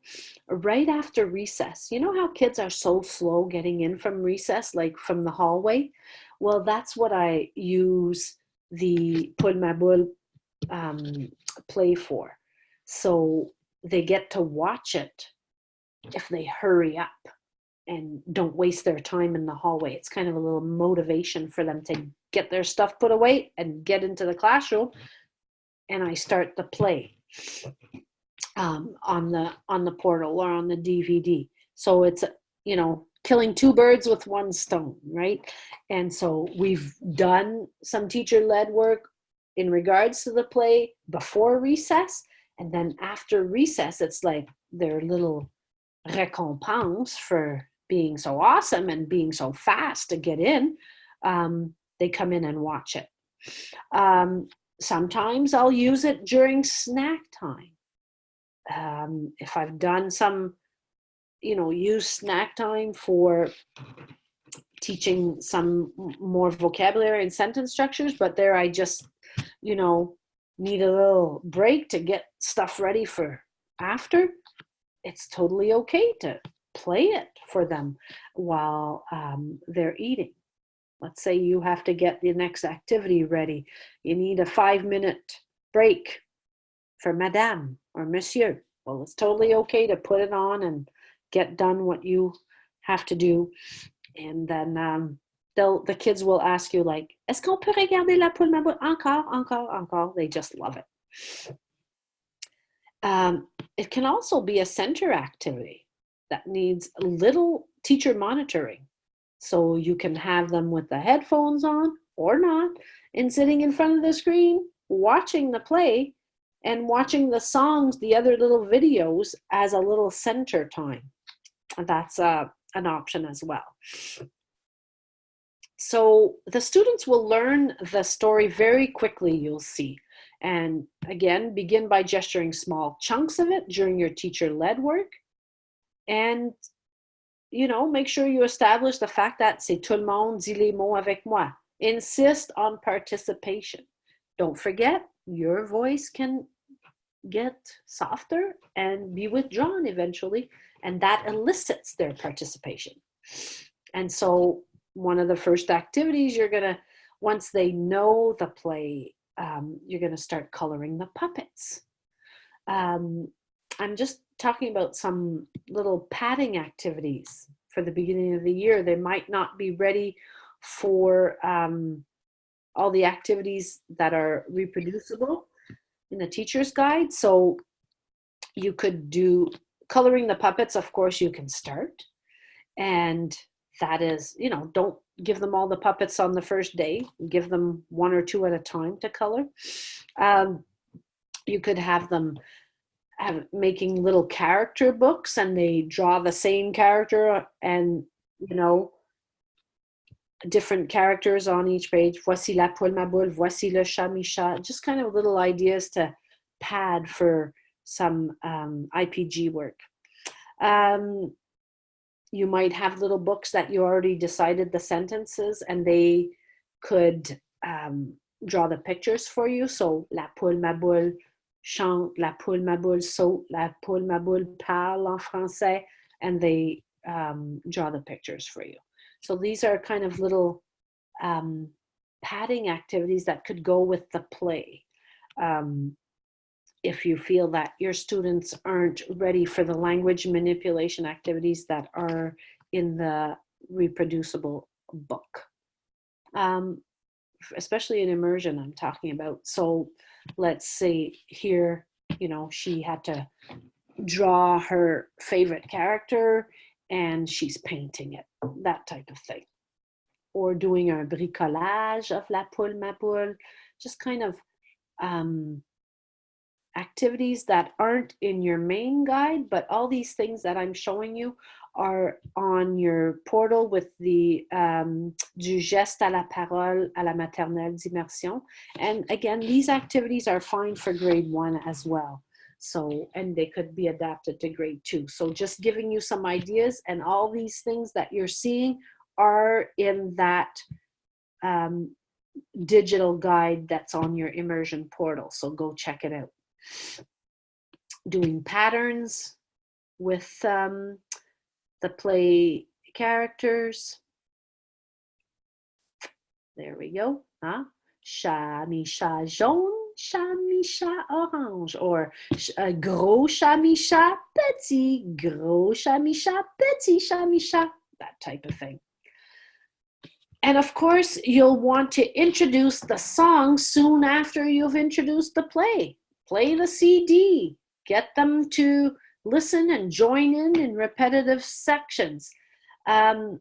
right after recess. You know how kids are so slow getting in from recess, like from the hallway? Well, that's what I use the Poule ma boule play for. So they get to watch it if they hurry up and don't waste their time in the hallway. It's kind of a little motivation for them to get their stuff put away and get into the classroom. And I start the play on the portal or on the DVD. So it's, you know, killing two birds with one stone, right? And so we've done some teacher-led work in regards to the play before recess, and then after recess, it's like their little recompense for being so awesome and being so fast to get in. They come in and watch it. Sometimes I'll use it during snack time. If I've done some, you know, use snack time for teaching some more vocabulary and sentence structures, but there I just, you know, need a little break to get stuff ready for after. It's totally okay to play it for them while they're eating. Let's say you have to get the next activity ready. You need a 5-minute break for Madame or Monsieur. Well, it's totally okay to put it on and get done what you have to do. And then the kids will ask you, like, est-ce qu'on peut regarder la poule ma boule? Encore. They just love it. It can also be a center activity that needs a little teacher monitoring. So you can have them with the headphones on or not, and sitting in front of the screen, watching the play and watching the songs, the other little videos as a little center time. That's an option as well. So the students will learn the story very quickly, you'll see. And again, begin by gesturing small chunks of it during your teacher-led work. And, you know, make sure you establish the fact that c'est tout le monde dit les mots avec moi. Insist on participation. Don't forget, your voice can get softer and be withdrawn eventually, and that elicits their participation. And so one of the first activities you're going to, once they know the play, you're going to start coloring the puppets. I'm just talking about some little padding activities for the beginning of the year. They might not be ready for all the activities that are reproducible in the teacher's guide. So you could do coloring the puppets. Of course, you can start. And that is, you know, give them all the puppets on the first day, give them 1 or 2 at a time to color. You could have them making little character books, and they draw the same character and, you know, different characters on each page. Voici la poule ma boule, voici le chat Micha. Just kind of little ideas to pad for some IPG work. You might have little books that you already decided the sentences, and they could draw the pictures for you. So, la poule ma boule chante, la poule ma boule saute, la poule ma boule parle en français, and they draw the pictures for you. So these are kind of little padding activities that could go with the play. If you feel that your students aren't ready for the language manipulation activities that are in the reproducible book. Especially in immersion, I'm talking about. So let's say here, you know, she had to draw her favorite character and she's painting it, that type of thing. Or doing a bricolage of la poule ma boule, just kind of activities that aren't in your main guide, but all these things that I'm showing you are on your portal with the du geste à la parole à la maternelle d'immersion. And again, these activities are fine for grade 1 as well. So, and they could be adapted to grade 2. So just giving you some ideas, and all these things that you're seeing are in that digital guide that's on your immersion portal. So go check it out. Doing patterns with the play characters. There we go. Huh? Chat Micha jaune, chat Micha orange, or gros chat Micha, gros chat Micha, petit chat Micha, that type of thing. And of course, you'll want to introduce the song soon after you've introduced the play. Play the CD, get them to listen and join in repetitive sections. Do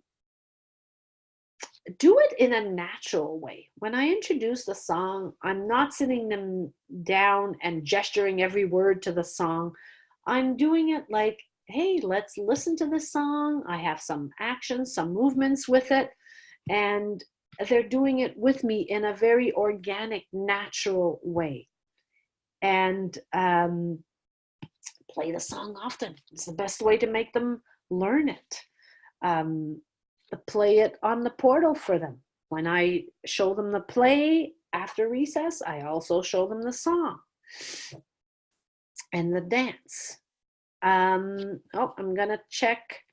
it in a natural way. When I introduce the song, I'm not sitting them down and gesturing every word to the song. I'm doing it like, hey, let's listen to the song. I have some actions, some movements with it, and they're doing it with me in a very organic, natural way. And play the song often. It's the best way to make them learn it. Play it on the portal for them. When I show them the play after recess, I also show them the song and the dance. I'm gonna check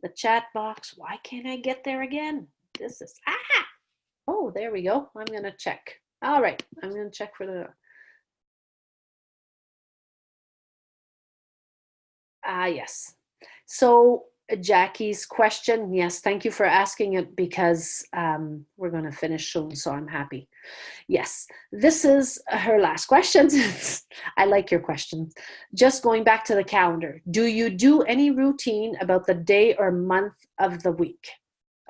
the chat box. Why can't I get there again? This is, oh, there we go. I'm gonna check. All right, I'm gonna check for the, yes. So Jackie's question, yes, thank you for asking it, because we're going to finish soon, so I'm happy. Yes, this is her last question. I like your question. Just going back to the calendar, do you do any routine about the day or month of the week?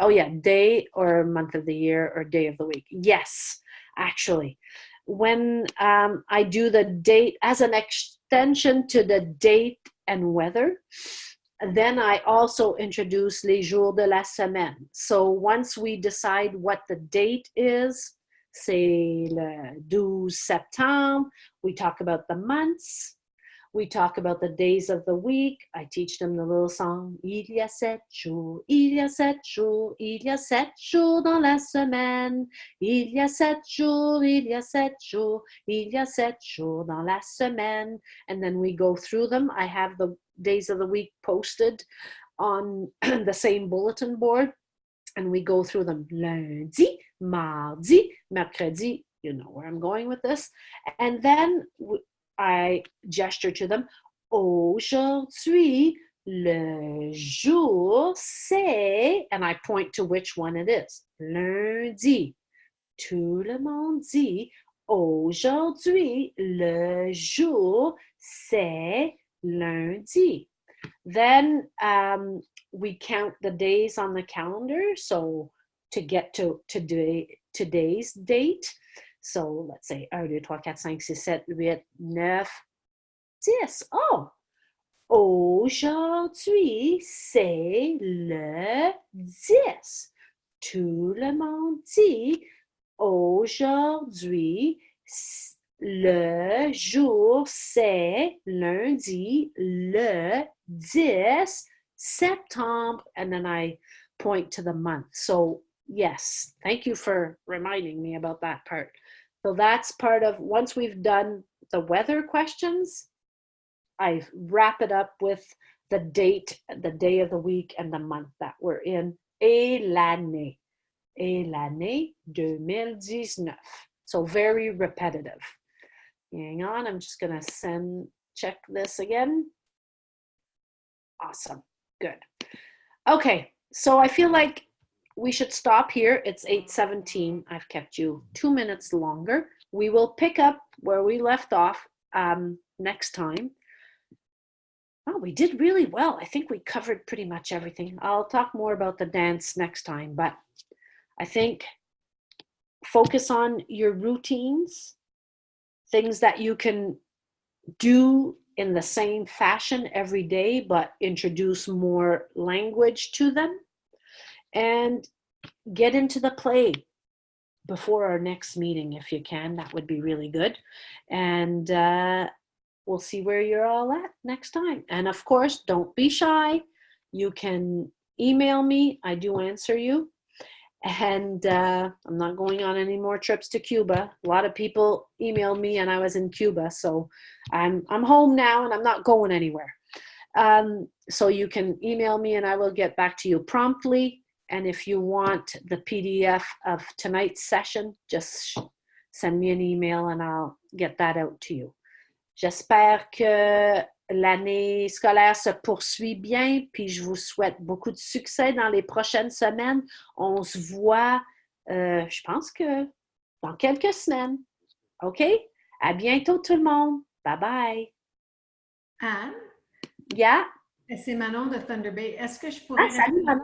Oh yeah, day or month of the year or day of the week. Yes, actually. When I do the date as an extension to the date and weather, then I also introduce les jours de la semaine. So once we decide what the date is, c'est le 12 septembre, we talk about the months, we talk about the days of the week. I teach them the little song, il y a 7 jours, il y a 7 jours, il y a 7 jours dans la semaine, il y a 7 jours, il y a 7 jours, il y a 7 jours dans la semaine. And then we go through them. I have the days of the week posted on the same bulletin board, and we go through them. Lundi, mardi, mercredi, you know where I'm going with this. And then I gesture to them, aujourd'hui, le jour c'est, and I point to which one it is. Lundi. Tout le monde dit, aujourd'hui, le jour c'est lundi. Then we count the days on the calendar. So to get to today's date. So let's say 1, 2, 3, 4, 5, 6, 7, 8, 9, 10. Oh, aujourd'hui, c'est le 10. Tout le monde dit aujourd'hui, le jour, c'est lundi, le 10 September. And then I point to the month. So yes, thank you for reminding me about that part. So that's part of, once we've done the weather questions, I wrap it up with the date, the day of the week, and the month that we're in. Et l'année. Et l'année 2019. So very repetitive. Hang on, I'm just going to check this again. Awesome. Good. Okay, so I feel like we should stop here. It's 8:17. I've kept you 2 minutes longer. We will pick up where we left off next time. Oh, we did really well. I think we covered pretty much everything. I'll talk more about the dance next time, but I think focus on your routines, things that you can do in the same fashion every day, but introduce more language to them, and get into the play before our next meeting if you can. That would be really good. And we'll see where you're all at next time. And of course, don't be shy. You can email me. I do answer you. And I'm not going on any more trips to Cuba. A lot of people emailed me and I was in Cuba. So I'm home now and I'm not going anywhere. So you can email me and I will get back to you promptly. And if you want the PDF of tonight's session, just send me an email and I'll get that out to you. J'espère que l'année scolaire se poursuit bien, puis je vous souhaite beaucoup de succès dans les prochaines semaines. On se voit, je pense que dans quelques semaines. OK? À bientôt tout le monde. Bye-bye. Anne? Yeah? C'est Manon de Thunder Bay. Est-ce que je pourrais salut, Manon.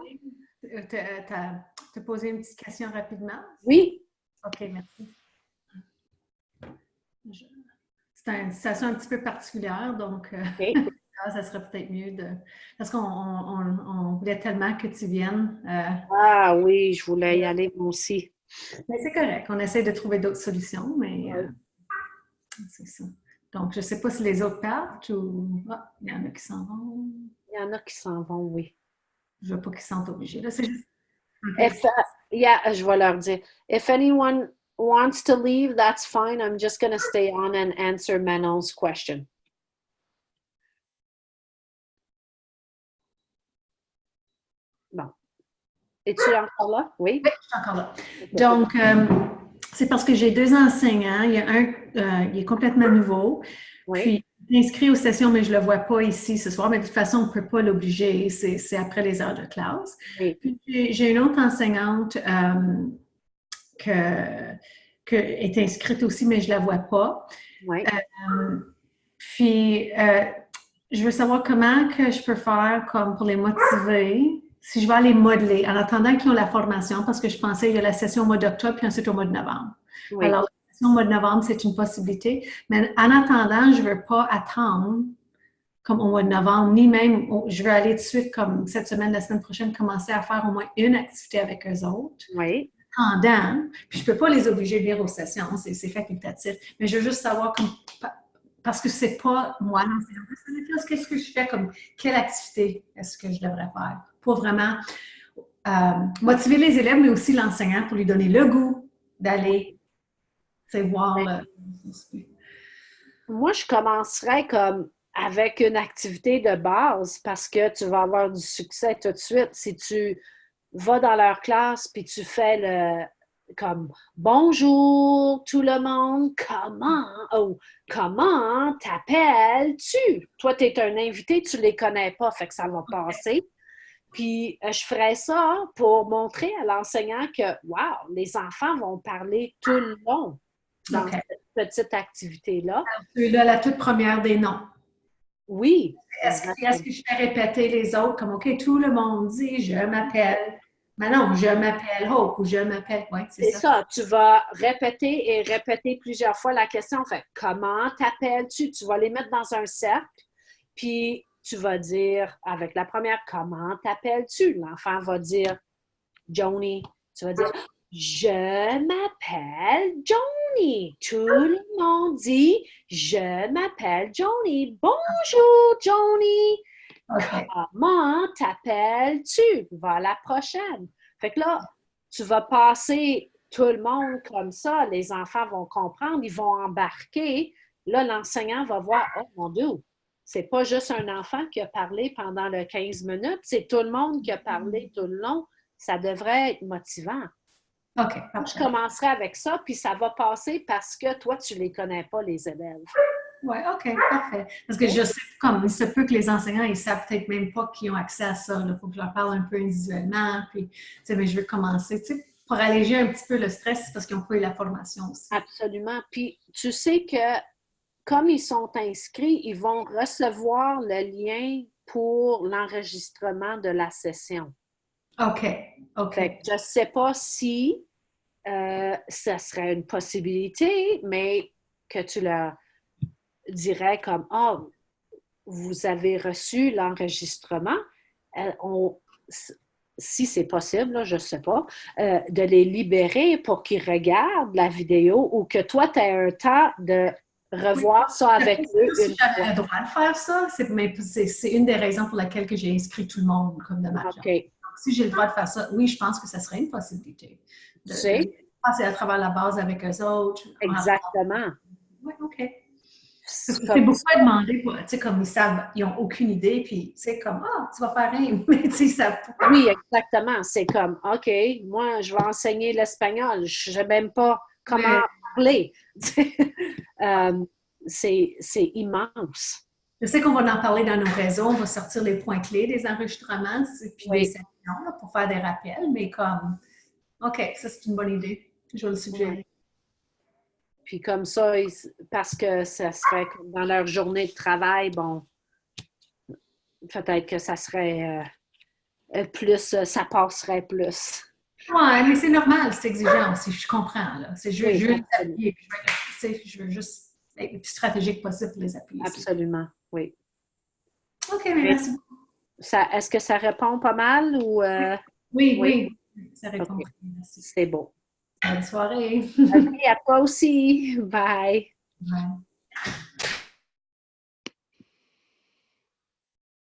te poser une petite question rapidement? Oui. OK, merci. C'est une situation un petit peu particulière, donc Okay. ça serait peut-être mieux de... Parce qu'on voulait tellement que tu viennes. Ah oui, je voulais y aller moi aussi. Mais c'est correct, on essaie de trouver d'autres solutions, mais c'est ça. Donc, je ne sais pas si les autres partent ou... Ah, il y en a qui s'en vont. Il y en a qui s'en vont, oui. Je ne veux pas qu'ils sont obligés. Là, c'est juste... Je vais leur dire. If anyone wants to leave, that's fine. I'm just going to stay on and answer Manon's question. Bon. Es-tu encore là? Oui? Oui, je suis encore là. Donc, c'est parce que j'ai 2 enseignants. Il y a un, il est complètement nouveau. Oui. Puis, il est inscrit aux sessions, mais je ne le vois pas ici ce soir. Mais de toute façon, on ne peut pas l'obliger. C'est après les heures de classe. Oui. Puis, j'ai une autre enseignante qui est inscrite aussi, mais je ne la vois pas. Oui. Puis, je veux savoir comment que je peux faire comme pour les motiver, si je vais les modeler, en attendant qu'ils ont la formation, parce que je pensais qu'il y a la session au mois d'octobre, puis ensuite au mois de novembre. Oui. Alors, la session au mois de novembre, c'est une possibilité, mais en attendant, je ne veux pas attendre comme au mois de novembre, ni même, je veux aller tout de suite, comme cette semaine, la semaine prochaine, commencer à faire au moins une activité avec eux autres. Oui. Pendant, puis je ne peux pas les obliger de venir aux sessions, c'est facultatif, mais je veux juste savoir comme... Parce que c'est pas moi l'enseignante. Qu'est-ce que je fais comme quelle activité est-ce que je devrais faire pour vraiment motiver les élèves, mais aussi l'enseignant pour lui donner le goût d'aller voir le... Moi, je commencerais comme avec une activité de base parce que tu vas avoir du succès tout de suite. Si tu vas dans leur classe puis tu fais le comme bonjour tout le monde, comment t'appelles-tu? Toi, tu es un invité, tu les connais pas, fait que ça va passer. Puis je ferais ça pour montrer à l'enseignant que wow, les enfants vont parler tout le long dans cette petite activité-là. Là, la toute première des noms. Oui. Est-ce que je fais répéter les autres comme OK, tout le monde dit je m'appelle Ben non, je m'appelle Hope ou je m'appelle, ouais, c'est C'est ça. ça, tu vas répéter et répéter plusieurs fois la question. Fait, comment t'appelles-tu? Tu vas les mettre dans un cercle, puis tu vas dire avec la première, comment t'appelles-tu? L'enfant va dire Joni. Tu vas dire, je m'appelle Joni. Tout le monde dit, je m'appelle Joni. Bonjour, Joni. OK. Comment t'appelles-tu? Va à la prochaine. Fait que là, tu vas passer tout le monde comme ça. Les enfants vont comprendre, ils vont embarquer. Là, l'enseignant va voir, oh mon Dieu, c'est pas juste un enfant qui a parlé pendant le 15 minutes, c'est tout le monde qui a parlé tout le long. Ça devrait être motivant. OK, Je parfait. commencerai avec ça, puis ça va passer parce que toi, tu les connais pas, les élèves. Oui, OK, parfait. Parce que je sais, comme il se peut que les enseignants, ils savent peut-être même pas qu'ils ont accès à ça. Il faut que je leur parle un peu individuellement. Puis, tu sais, mais je veux commencer, tu sais, pour alléger un petit peu le stress, parce qu'ils n'ont pas eu la formation aussi. Absolument. Puis tu sais que comme ils sont inscrits, ils vont recevoir le lien pour l'enregistrement de la session. OK, OK. Fait que je ne sais pas si ça serait une possibilité, mais que tu leur dirais comme, ah, oh, vous avez reçu l'enregistrement. Si c'est possible, là, je ne sais pas, de les libérer pour qu'ils regardent la vidéo ou que toi, tu aies un temps de revoir ça avec eux Si une j'avais fois. le droit de faire ça, c'est une des raisons pour laquelle que j'ai inscrit tout le monde comme de ma classe. OK. Donc, si j'ai le droit de faire ça, oui, je pense que ça serait une possibilité Tu de sais? passer à travers la base avec eux autres. Exactement. Oui, OK. Parce que c'est Comme, beaucoup à demander, tu sais, comme ils savent, ils n'ont aucune idée, puis c'est comme, ah, tu vas faire rien, mais tu sais, ils savent pas. oui, exactement. C'est comme, OK, moi, je vais enseigner l'espagnol. Je ne sais même pas comment parler. C'est immense. Je sais qu'on va en parler dans nos réseaux, on va sortir les points clés des enregistrements, puis des Oui. sessions là, pour faire des rappels, mais comme, OK, ça c'est une bonne idée. Je vais le suggérer. Ouais. Puis comme ça, parce que ça serait comme dans leur journée de travail, bon, peut-être que ça serait plus, ça passerait plus. Ouais, mais c'est normal, c'est exigeant aussi, je comprends, là. C'est juste, Oui, juste absolument. appuyer, puis je veux juste être le plus stratégique possible pour les appuyer. Absolument, oui. OK, mais Mais merci beaucoup. est-ce que ça répond pas mal ou Oui, oui? oui, ça répond OK, très bien, merci. c'est beau. Bonne soirée. OK, à toi aussi. Bye. Bye.